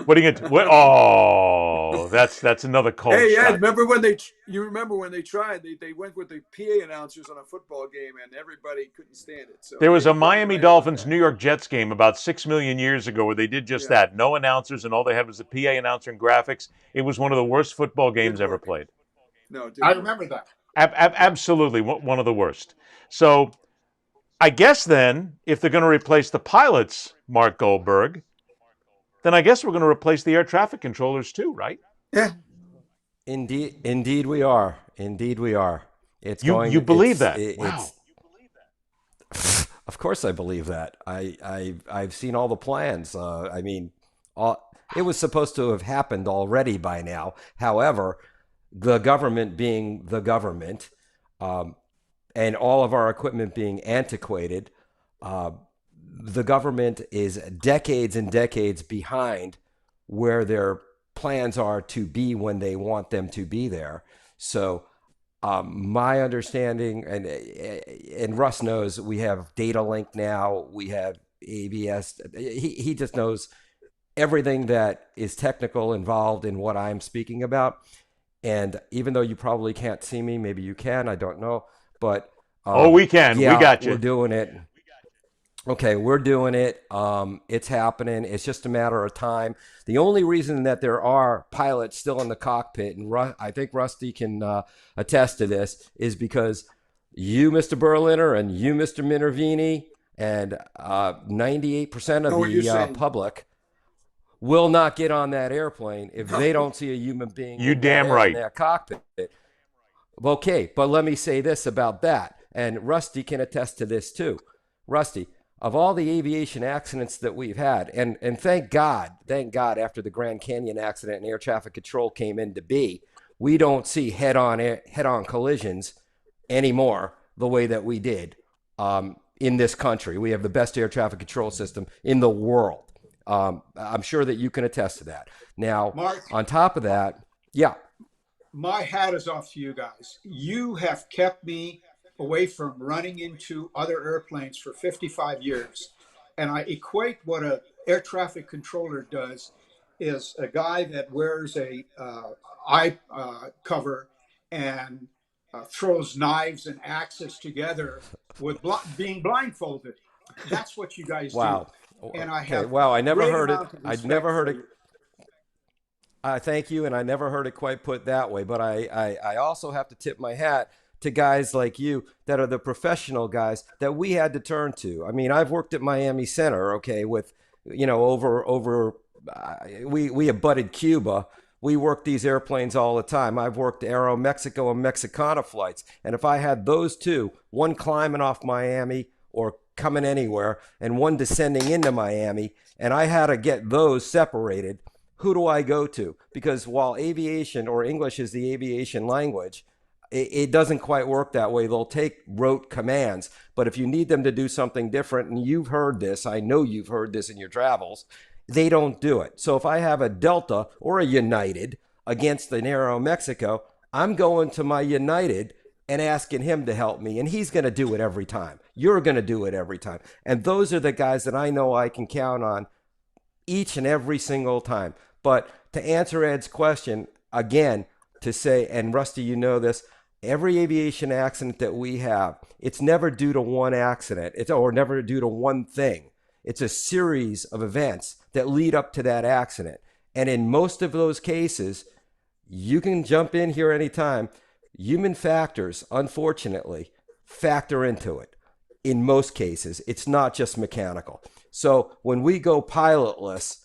What are you going to do? Oh, that's another cold Hey, shot. Ed, remember when they tried? They went with the PA announcers on a football game, and everybody couldn't stand it. So there was a Miami Dolphins New York Jets game about 6 million years ago where they did just that. No announcers, and all they had was a PA announcer and graphics. It was one of the worst football games ever played. No, I remember that. Absolutely, one of the worst. So I guess then, if they're going to replace the pilots, Mark Goldberg, then I guess we're going to replace the air traffic controllers too, right? Yeah. Indeed we are. Indeed we are. You believe that? Wow. Of course I believe that. I've seen all the plans. I mean, it was supposed to have happened already by now. However, the government being the government, and all of our equipment being antiquated, the government is decades and decades behind where their plans are to be when they want them to be there. So my understanding, and Russ knows, we have Data Link now, we have ABS. He just knows everything that is technical involved in what I'm speaking about. And even though you probably can't see me, maybe you can, I don't know. But we can. Yeah, we got you. We're doing it. Okay, we're doing it. It's happening. It's just a matter of time. The only reason that there are pilots still in the cockpit, and I think Rusty can attest to this, is because you, Mr. Berliner, and you, Mr. Minervini, and 98% of the public will not get on that airplane if they don't see a human being in their cockpit. Okay, but let me say this about that, and Rusty can attest to this too. Rusty, of all the aviation accidents that we've had, and thank God, after the Grand Canyon accident and air traffic control came into be, we don't see head-on collisions anymore the way that we did in this country. We have the best air traffic control system in the world. I'm sure that you can attest to that. Now, Mark, on top of that, yeah. My hat is off to you guys. You have kept me away from running into other airplanes for 55 years. And I equate what a air traffic controller does is a guy that wears a eye cover and throws knives and axes together with being blindfolded. That's what you guys do. Wow. And I Okay. have Wow. I never great heard it. amount of I'd respect never heard for it. you. Thank you, and I never heard it quite put that way. But I also have to tip my hat to guys like you that are the professional guys that we had to turn to. I mean, I've worked at Miami Center, okay, with, you know, we abutted Cuba. We work these airplanes all the time. I've worked Aero Mexico and Mexicana flights. And if I had those two, one climbing off Miami or coming anywhere and one descending into Miami, and I had to get those separated, who do I go to? Because while aviation or English is the aviation language, it doesn't quite work that way. They'll take rote commands. But if you need them to do something different, and you've heard this, I know you've heard this in your travels, they don't do it. So if I have a Delta or a United against an Aero Mexico, I'm going to my United and asking him to help me. And he's going to do it every time. You're going to do it every time. And those are the guys that I know I can count on each and every single time. But to answer Ed's question, again, to say, and Rusty, you know this, every aviation accident that we have, it's never due to one accident, or never due to one thing. It's a series of events that lead up to that accident. And in most of those cases, you can jump in here anytime, human factors, unfortunately, factor into it. In most cases, it's not just mechanical. So when we go pilotless,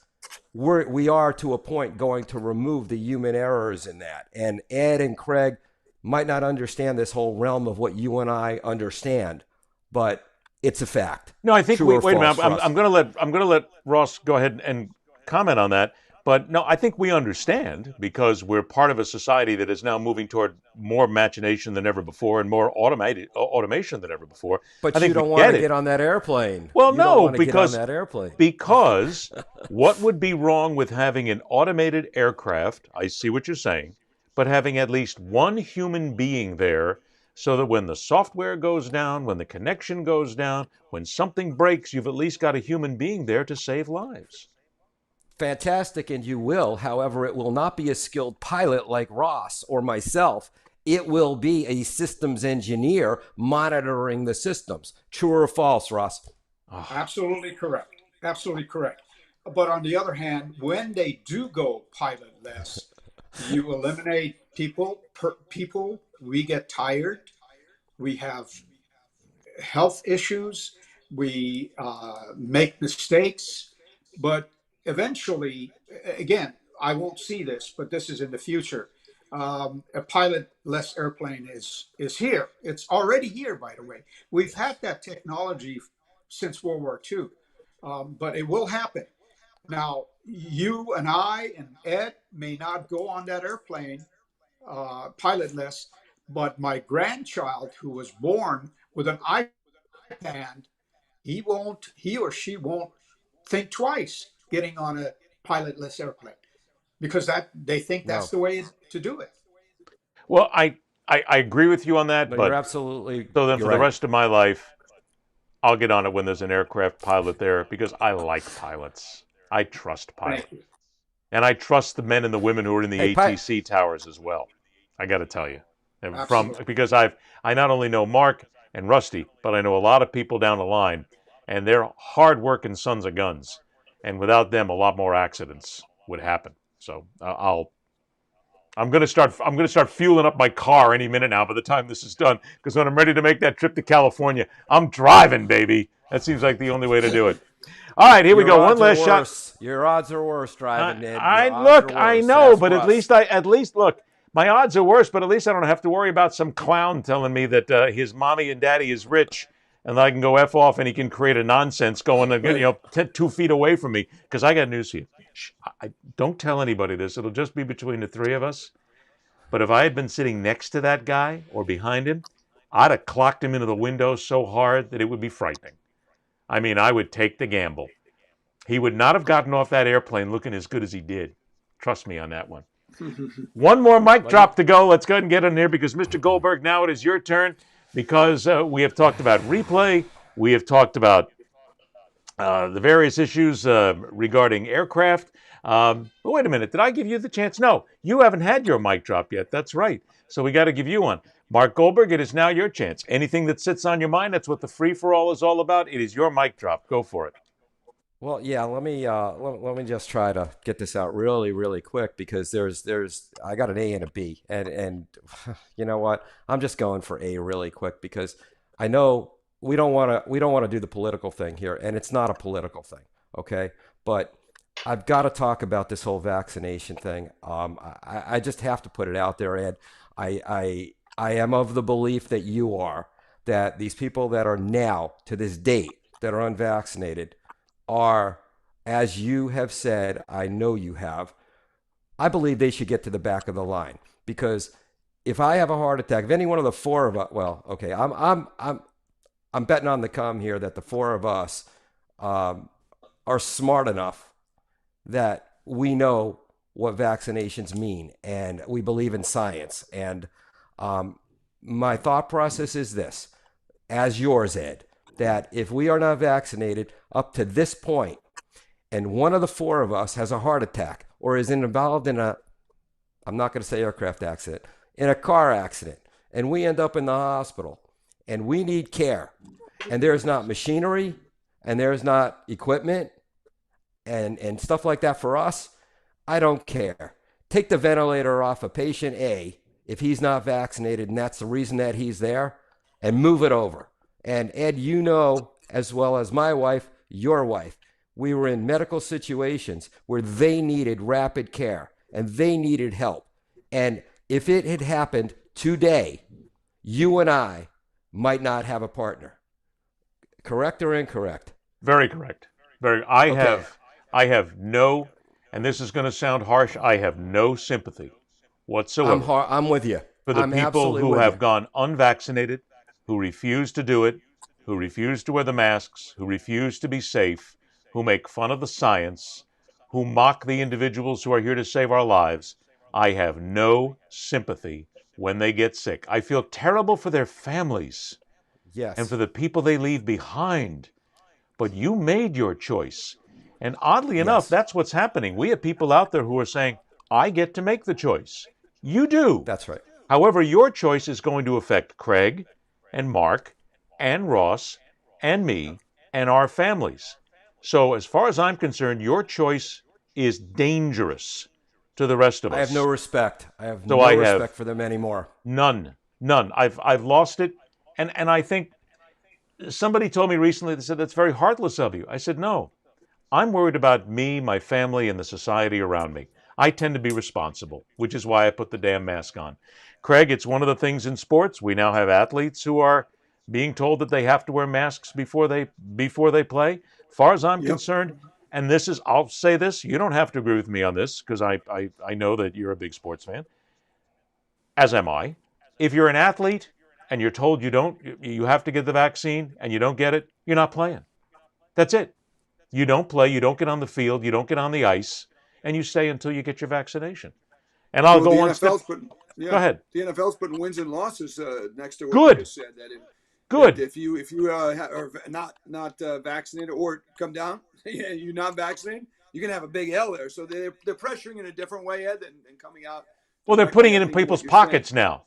we are to a point going to remove the human errors in that. And Ed and Craig might not understand this whole realm of what you and I understand, but it's a fact. No, I think True wait a false, minute. I'm going to let Ross go ahead and comment on that. But no, I think we understand because we're part of a society that is now moving toward more imagination than ever before and more automation than ever before. But I think you don't want to get on that airplane. Well, you no, don't want to because get on that airplane. Because what would be wrong with having an automated aircraft? I see what you're saying, but having at least one human being there, so that when the software goes down, when the connection goes down, when something breaks, you've at least got a human being there to save lives. Fantastic, and you will. However, it will not be a skilled pilot like Ross or myself. It will be a systems engineer monitoring the systems. True or false, Ross? Oh. Absolutely correct. Absolutely correct. But on the other hand, when they do go pilotless, you eliminate people. We get tired. We have health issues. We make mistakes. But eventually, again, I won't see this, but this is in the future. A pilotless airplane is here. It's already here, by the way. We've had that technology since World War II, but it will happen. Now, you and I and Ed may not go on that airplane pilotless, but my grandchild who was born with an iPad, he or she won't think twice getting on a pilotless airplane because they think that's the way to do it. Well, I agree with you on that, but you're absolutely. So then, for the rest of my life, I'll get on it when there's an aircraft pilot there because I like pilots. I trust pilots, and I trust the men and the women who are in the ATC towers as well. I got to tell you, because I not only know Mark and Rusty, but I know a lot of people down the line, and they're hard-working sons of guns. And without them, a lot more accidents would happen. So I'm going to start fueling up my car any minute now by the time this is done, because when I'm ready to make that trip to California, I'm driving, baby. That seems like the only way to do it. All right, here we go. One last shot. Your odds are worse driving, Ned. I know, but at least look, my odds are worse, but at least I don't have to worry about some clown telling me that his mommy and daddy is rich and I can go F off and he can create a nonsense going 2 feet away from me. Because I got news for you. Don't tell anybody this. It'll just be between the three of us. But if I had been sitting next to that guy or behind him, I'd have clocked him into the window so hard that it would be frightening. I mean, I would take the gamble. He would not have gotten off that airplane looking as good as he did. Trust me on that one. One more mic drop to go. Let's go ahead and get in there because, Mr. Goldberg, now it is your turn. because we have talked about replay. We have talked about the various issues regarding aircraft. But wait a minute, did I give you the chance? No, you haven't had your mic drop yet. That's right. So we got to give you one. Mark Goldberg, it is now your chance. Anything that sits on your mind, that's what the free-for-all is all about. It is your mic drop. Go for it. Well, yeah, let me just try to get this out really, really quick, because I got an A and a B, and you know what? I'm just going for A really quick, because I know we don't want to do the political thing here, and it's not a political thing, okay? But I've got to talk about this whole vaccination thing. I just have to put it out there, Ed. I am of the belief that you are, that these people that are now, to this date, that are unvaccinated are, as you have said, I know you have, I believe they should get to the back of the line. Because if I have a heart attack, if any one of the four of us, well, okay, I'm betting on the come here that the four of us are smart enough that we know what vaccinations mean, and we believe in science. And my thought process is this, as yours, Ed, that if we are not vaccinated up to this point, and one of the four of us has a heart attack or is involved in I'm not going to say aircraft accident, in a car accident, and we end up in the hospital and we need care, and there's not machinery and there's not equipment and stuff like that for us, I don't care. Take the ventilator off of patient A if he's not vaccinated and that's the reason that he's there, and move it over. And Ed, you know, as well as my wife, your wife, we were in medical situations where they needed rapid care and they needed help. And if it had happened today, you and I might not have a partner. Correct or incorrect? Very correct. I have no, and this is going to sound harsh, I have no sympathy whatsoever. I'm with you. For the people who have gone unvaccinated, who refuse to do it, who refuse to wear the masks, who refuse to be safe, who make fun of the science, who mock the individuals who are here to save our lives, I have no sympathy when they get sick. I feel terrible for their families. Yes. And for the people they leave behind. But you made your choice. And oddly enough, that's what's happening. We have people out there who are saying, I get to make the choice. You do. That's right. However, your choice is going to affect Craig and Mark and Ross and me and our families. So as far as I'm concerned, your choice is dangerous to the rest of us. I have no respect. I have no respect for them anymore. None. I've lost it. And I think somebody told me recently, they said, that's very heartless of you. I said, no. I'm worried about me, my family, and the society around me. I tend to be responsible, which is why I put the damn mask on. Craig, it's one of the things in sports. We now have athletes who are being told that they have to wear masks before they play. Far as I'm concerned, and this is, I'll say this, you don't have to agree with me on this, because I know that you're a big sports fan, as am I. If you're an athlete and you're told you have to get the vaccine and you don't get it, you're not playing. That's it. You don't play, you don't get on the field, you don't get on the ice, and you stay until you get your vaccination. And I'll go one step. Go ahead. The NFL's putting wins and losses next to what Good. you just said. Good. If you are not vaccinated or come down, you're not vaccinated, you're gonna have a big L there. So they're pressuring in a different way, Ed, than coming out. Well, they're putting it in people's pockets now,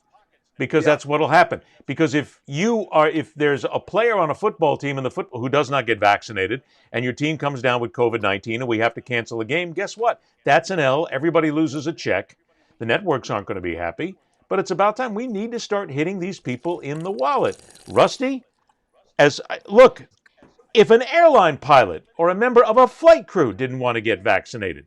because that's what'll happen. Because if there's a player on a football team who does not get vaccinated, and your team comes down with COVID-19 and we have to cancel a game, guess what? That's an L. Everybody loses a check. The networks aren't going to be happy. But it's about time. We need to start hitting these people in the wallet. Rusty, look, if an airline pilot or a member of a flight crew didn't want to get vaccinated,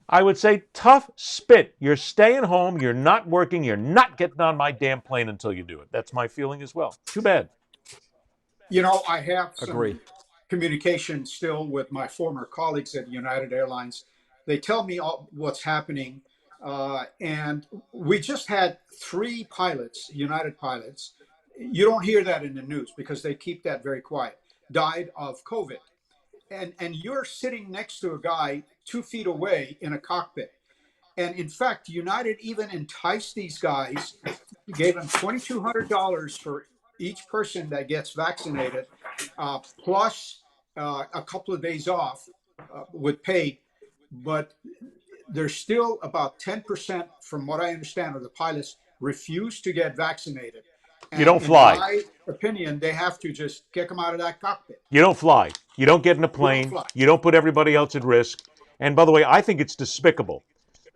I would say, tough spit. You're staying home. You're not working. You're not getting on my damn plane until you do it. That's my feeling as well. Too bad. You know, I have some communication still with my former colleagues at United Airlines. They tell me what's happening. And we just had 3 pilots, United pilots. You don't hear that in the news because they keep that very quiet. Died of COVID. And you're sitting next to a guy 2 feet away in a cockpit. And in fact, United even enticed these guys, gave them $2,200 for each person that gets vaccinated, plus a couple of days off with pay, but there's still about 10%, from what I understand, of the pilots refuse to get vaccinated. And you don't fly. In my opinion, they have to just kick them out of that cockpit. You don't fly. You don't get in a plane. You don't put everybody else at risk. And by the way, I think it's despicable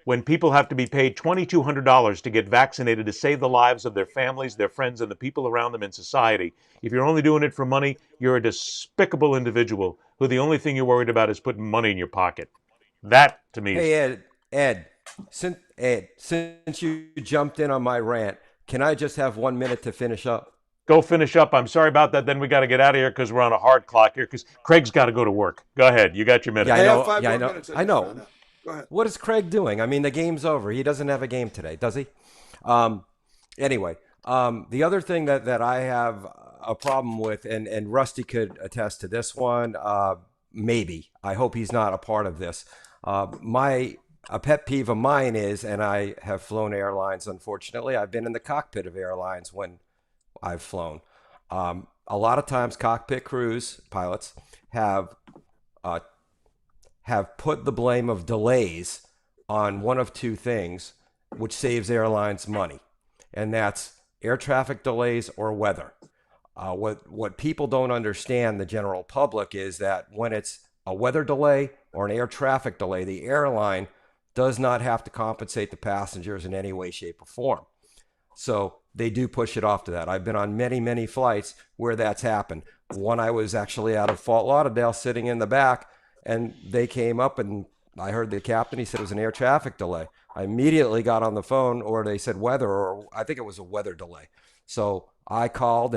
when people have to be paid $2,200 to get vaccinated to save the lives of their families, their friends, and the people around them in society. If you're only doing it for money, you're a despicable individual who the only thing you're worried about is putting money in your pocket. That, to me, is... Hey, since you jumped in on my rant, can I just have 1 minute to finish up? Go finish up. I'm sorry about that. Then we got to get out of here because we're on a hard clock here because Craig's got to go to work. Go ahead. You got your minute. I know. Go ahead. What is Craig doing? I mean, the game's over. He doesn't have a game today, does he? Anyway, the other thing that I have a problem with, and Rusty could attest to this one, maybe. I hope he's not a part of this. A pet peeve of mine is, and I have flown airlines, unfortunately, I've been in the cockpit of airlines when I've flown. A lot of times cockpit crews, pilots, have put the blame of delays on one of two things, which saves airlines money. And that's air traffic delays or weather. What people don't understand, the general public, is that when it's a weather delay or an air traffic delay, the airline does not have to compensate the passengers in any way, shape, or form. So they do push it off to that. I've been on many, many flights where that's happened. One, I was actually out of Fort Lauderdale sitting in the back, and they came up and I heard the captain, he said it was an air traffic delay. I immediately got on the phone, or they said weather, or I think it was a weather delay. So I called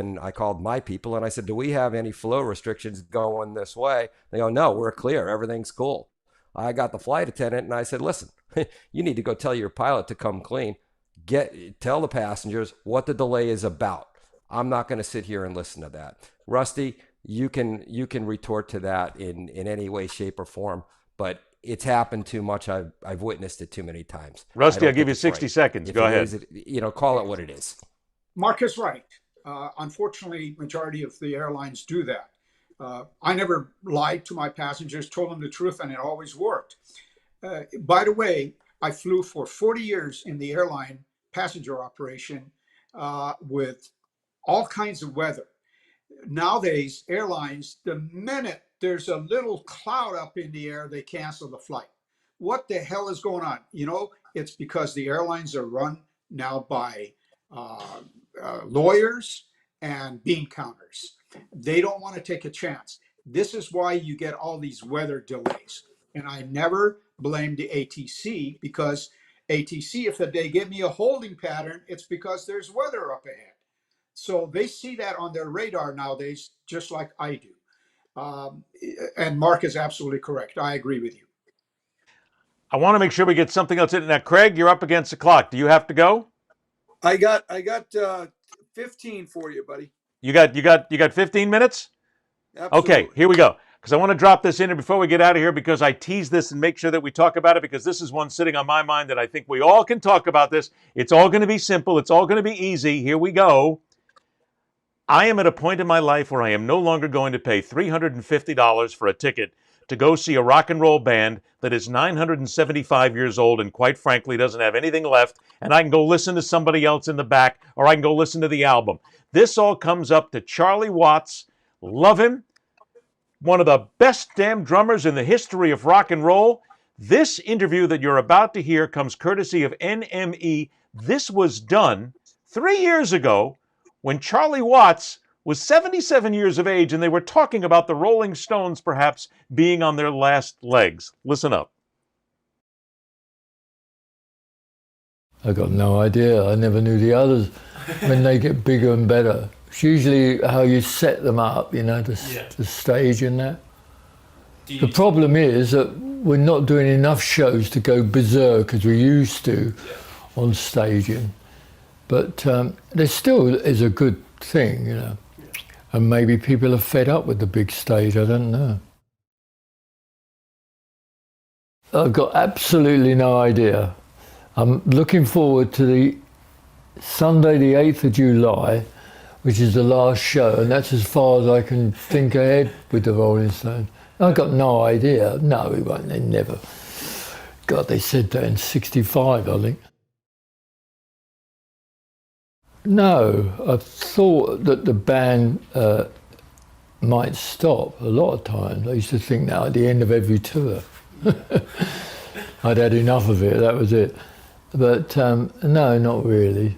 my people and I said, do we have any flow restrictions going this way? They go, no, we're clear. Everything's cool. I got the flight attendant and I said, listen, you need to go tell your pilot to come clean. Tell the passengers what the delay is about. I'm not going to sit here and listen to that. Rusty, you can retort to that in any way, shape, or form, but it's happened too much. I've witnessed it too many times. Rusty, I'll give you 60 seconds. Go ahead. Call it what it is. Mark is right. Unfortunately, majority of the airlines do that. I never lied to my passengers, told them the truth, and it always worked. By the way, I flew for 40 years in the airline passenger operation with all kinds of weather. Nowadays, airlines, the minute there's a little cloud up in the air, they cancel the flight. What the hell is going on? It's because the airlines are run now by lawyers and bean counters. They don't want to take a chance. This is why you get all these weather delays. And I never blame the ATC, because ATC, if they give me a holding pattern, it's because there's weather up ahead. So they see that on their radar nowadays, just like I do. And Mark is absolutely correct. I agree with you. I want to make sure we get something else in. Now, Craig, you're up against the clock. Do you have to go? I got 15 for you, buddy. You got 15 minutes? Absolutely. Okay, here we go. Because I want to drop this in here before we get out of here, because I tease this and make sure that we talk about it, because this is one sitting on my mind that I think we all can talk about this. It's all going to be simple. It's all going to be easy. Here we go. I am at a point in my life where I am no longer going to pay $350 for a ticket to go see a rock and roll band that is 975 years old and quite frankly doesn't have anything left, and I can go listen to somebody else in the back, or I can go listen to the album. This all comes up to Charlie Watts. Love him. One of the best damn drummers in the history of rock and roll. This interview that you're about to hear comes courtesy of NME. This was done 3 years ago when Charlie Watts was 77 years of age, and they were talking about the Rolling Stones perhaps being on their last legs. Listen up. I got no idea. I never knew the others when they get bigger and better. It's usually how you set them up, the stage and that. The problem is that we're not doing enough shows to go berserk as we used to on staging. But there still is a good thing, And maybe people are fed up with the big stage, I don't know. I've got absolutely no idea. I'm looking forward to the Sunday, the 8th of July, which is the last show, and that's as far as I can think ahead with the Rolling Stones. I got no idea. No, we won't. They never. God, they said that in '65, I think. No, I thought that the band might stop a lot of times. I used to think that at the end of every tour. I'd had enough of it, that was it. But no, not really.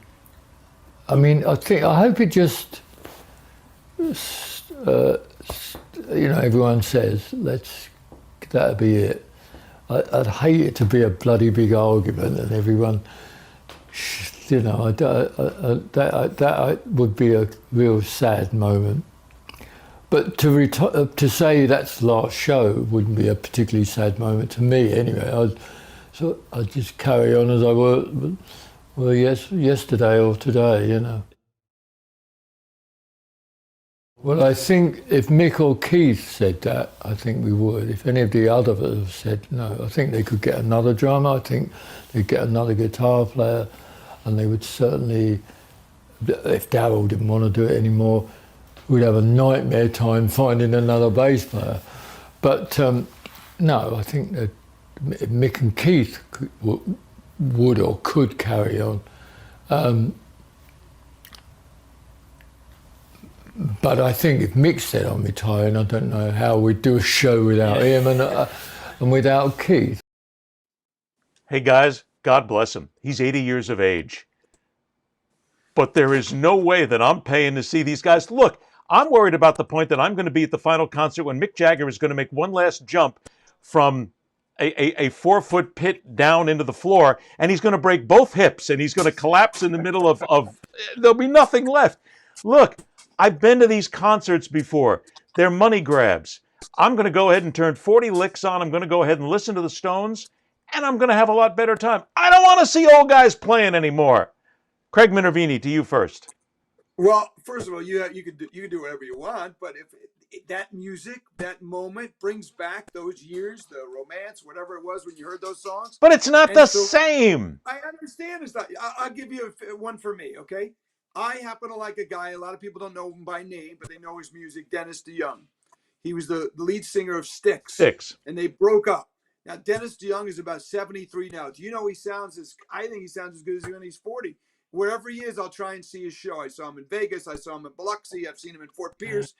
I mean, I hope it just, everyone says, that'll be it. I'd hate it to be a bloody big argument and everyone, that would be a real sad moment. But to say that's the last show wouldn't be a particularly sad moment to me anyway. I'd just carry on as I were yesterday or today, Well, I think if Mick or Keith said that, I think we would. If any of the others have said no, I think they could get another drummer, I think they'd get another guitar player, and they would certainly, if Darryl didn't want to do it anymore, we'd have a nightmare time finding another bass player. But no, I think that Mick and Keith would or could carry on. But I think if Mick said I'm retiring, I don't know how we'd do a show without him and without Keith. Hey guys, God bless him. He's 80 years of age. But there is no way that I'm paying to see these guys. Look, I'm worried about the point that I'm going to be at the final concert when Mick Jagger is going to make one last jump from a 4-foot pit down into the floor, and he's going to break both hips, and he's going to collapse in the middle of there'll be nothing left. Look, I've been to these concerts before. They're money grabs. I'm going to go ahead and turn 40 licks on. I'm going to go ahead and listen to the Stones, and I'm going to have a lot better time. I don't want to see old guys playing anymore. Craig Minervini, to you first. Well, first of all, you can do whatever you want, but if that music, that moment brings back those years, the romance, whatever it was when you heard those songs. But it's not the same. I understand it's not. I'll give you one for me, okay? I happen to like a guy, a lot of people don't know him by name, but they know his music, Dennis DeYoung. He was the lead singer of Styx. And they broke up. Now, Dennis DeYoung is about 73 now. Do you know I think he sounds as good as when he's 40. Wherever he is, I'll try and see his show. I saw him in Vegas. I saw him in Biloxi. I've seen him in Fort Pierce.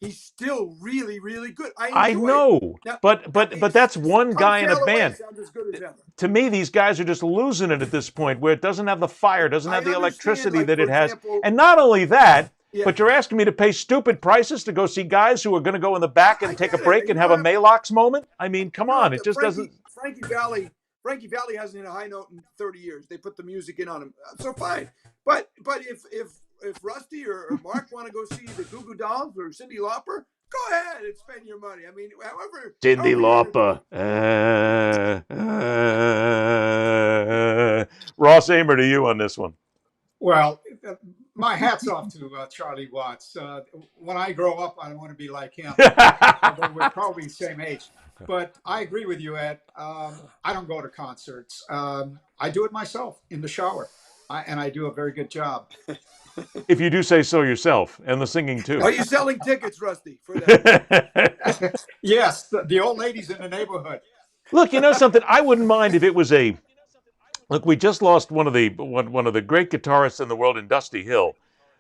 He's still really, really good. I know, now, but that's one guy in a band. As good as ever. To me, these guys are just losing it at this point, where it doesn't have the fire, doesn't have the electricity that it has. And not only that, but you're asking me to pay stupid prices to go see guys who are going to go in the back and take a break and have a Malox moment? I mean, come on, it just doesn't. Frankie Valli hasn't hit a high note in 30 years. They put the music in on him, so fine. But if Rusty or Mark want to go see the Goo Goo Dolls or Cyndi Lauper, go ahead and spend your money. I mean, however. Cyndi Lauper. Ross Amer, to you on this one. Well, my hat's off to Charlie Watts. When I grow up, I don't want to be like him. Although we're probably the same age. But I agree with you, Ed. I don't go to concerts. I do it myself in the shower. And I do a very good job. If you do say so yourself, and the singing too. Are you selling tickets, Rusty, for that? Yes, the old ladies in the neighborhood. Look, you know something? I wouldn't mind if it was look, we just lost one of the great guitarists in the world in Dusty Hill,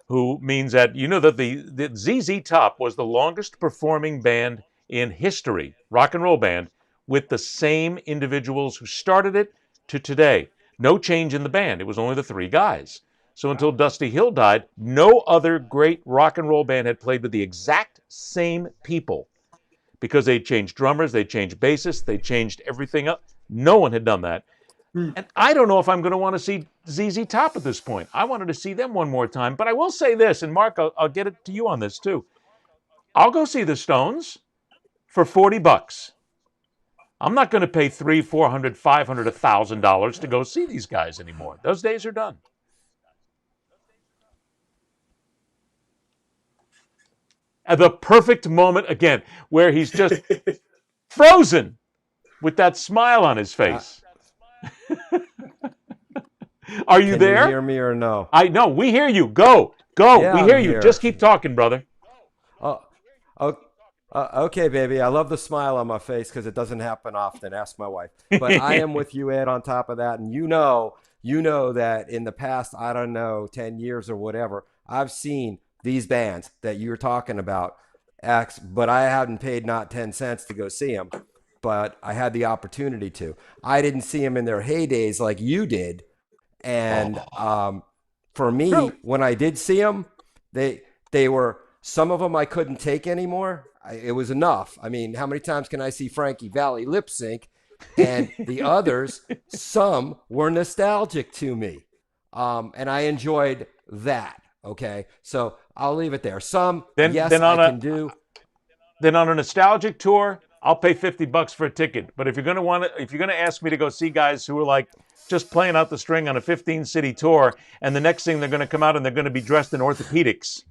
who means that, that the ZZ Top was the longest performing band in history, rock and roll band, with the same individuals who started it to today. No change in the band. It was only the three guys. So until Dusty Hill died, no other great rock and roll band had played with the exact same people, because they changed drummers, they changed bassists, they changed everything up. No one had done that. And I don't know if I'm going to want to see ZZ Top at this point. I wanted to see them one more time. But I will say this, and Mark, I'll get it to you on this too. I'll go see the Stones for $40. I'm not going to pay $300, $400, $500, $1,000 to go see these guys anymore. Those days are done. At the perfect moment, again, where he's just frozen with that smile on his face. Are you there? Can you hear me or no? I know. We hear you. Go. Yeah, we hear I'm you. here. Just keep talking, brother. Okay, baby. I love the smile on my face because it doesn't happen often. Ask my wife. But I am with you, Ed, on top of that. And you know that in the past, I don't know, 10 years or whatever, I've seen these bands that you're talking about, but I haven't paid not 10 cents to go see them. But I had the opportunity to. I didn't see them in their heydays like you did. And for me, when I did see them, they were, some of them I couldn't take anymore. It was enough. I mean, how many times can I see Frankie Valli lip sync? And the others, some were nostalgic to me. And I enjoyed that. Okay. So I'll leave it there. Some, I can do. Then on a nostalgic tour, I'll pay $50 for a ticket. But if you're gonna ask me to go see guys who are like just playing out the string on a 15-city tour, and the next thing they're gonna come out and they're gonna be dressed in orthopedics,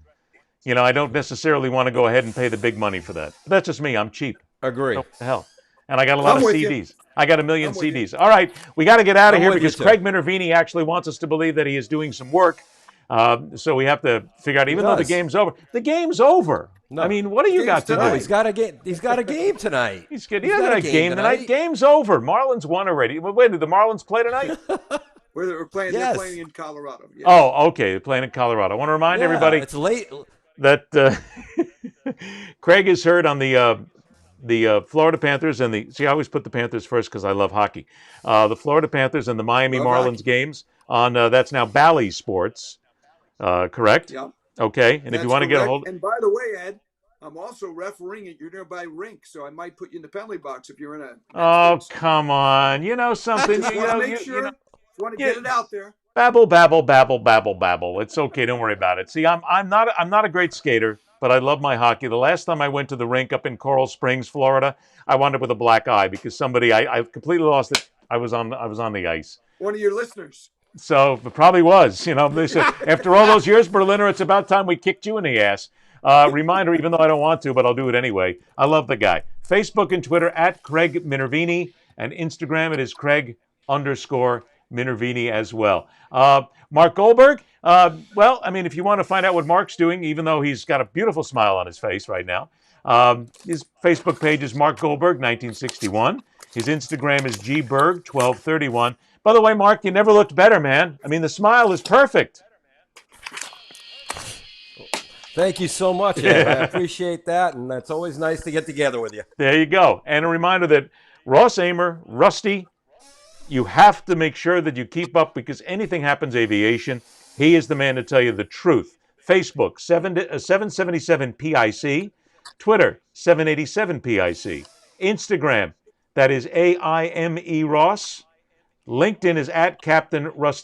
I don't necessarily want to go ahead and pay the big money for that. But that's just me. I'm cheap. Agree. What the hell? And I got a lot of CDs. I got 1 million CDs. All right, we got to get out of here because Craig Minervini actually wants us to believe that he is doing some work. So we have to figure out, even though the game's over. The game's over. No. I mean, what do you got to do? He's got a game tonight. He's got a game tonight. Game's over. Marlins won already. Wait, did the Marlins play tonight? We're playing. Yes. They're playing in Colorado. Yes. Oh, okay. They're playing in Colorado. I want to remind everybody. It's late. That Craig is heard on the Florida Panthers and I always put the Panthers first because I love hockey. The Florida Panthers and the Miami Marlins games on that's now Bally Sports, correct? Yeah. Okay, and That's if you want to get a hold. And by the way, Ed, I'm also refereeing at your nearby rink, so I might put you in the penalty box if you're in a. Oh, come on! You know something? Just want to make sure. Want to get it out there. Babble, babble, babble, babble, babble. It's okay. Don't worry about it. See, I'm not a great skater, but I love my hockey. The last time I went to the rink up in Coral Springs, Florida, I wound up with a black eye because I completely lost it. I was on the ice. One of your listeners. So it probably was. They said, after all those years, Berliner, it's about time we kicked you in the ass. Reminder, even though I don't want to, but I'll do it anyway. I love the guy. Facebook and Twitter at Craig Minervini, and Instagram it is Craig_Minervini as well. Mark Goldberg, if you want to find out what Mark's doing, even though he's got a beautiful smile on his face right now, his Facebook page is Mark Goldberg 1961. His Instagram is gberg1231. By the way, Mark, you never looked better, man. I mean, the smile is perfect. Thank you so much, Ed. I appreciate that, and it's always nice to get together with you. There you go. And a reminder that Ross Amer, Rusty, you have to make sure that you keep up because anything happens aviation, he is the man to tell you the truth. Facebook, 777PIC. Twitter, 787PIC. Instagram, that is AIME Ross. LinkedIn is at Captain Ross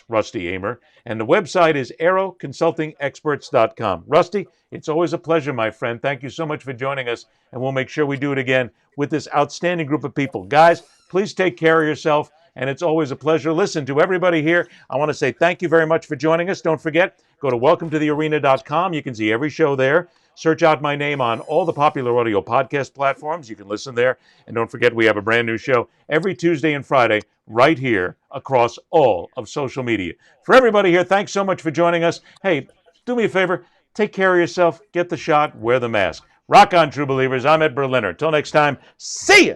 Rusty Amer. And the website is aeroconsultingexperts.com. Rusty, it's always a pleasure, my friend. Thank you so much for joining us, and we'll make sure we do it again with this outstanding group of people. Guys, please take care of yourself, and it's always a pleasure. Listen, to everybody here, I want to say thank you very much for joining us. Don't forget, go to welcometothearena.com. You can see every show there. Search out my name on all the popular audio podcast platforms. You can listen there. And don't forget, we have a brand new show every Tuesday and Friday right here across all of social media. For everybody here, thanks so much for joining us. Hey, do me a favor. Take care of yourself. Get the shot. Wear the mask. Rock on, true believers. I'm Ed Berliner. Till next time, see ya!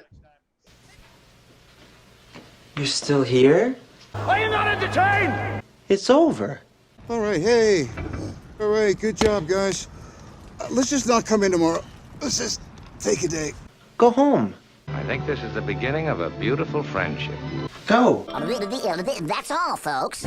You're still here? Are you not entertained? It's over. All right, hey. All right, good job, guys. Let's just not come in tomorrow. Let's just take a day. Go home. I think this is the beginning of a beautiful friendship. Go. That's all, folks.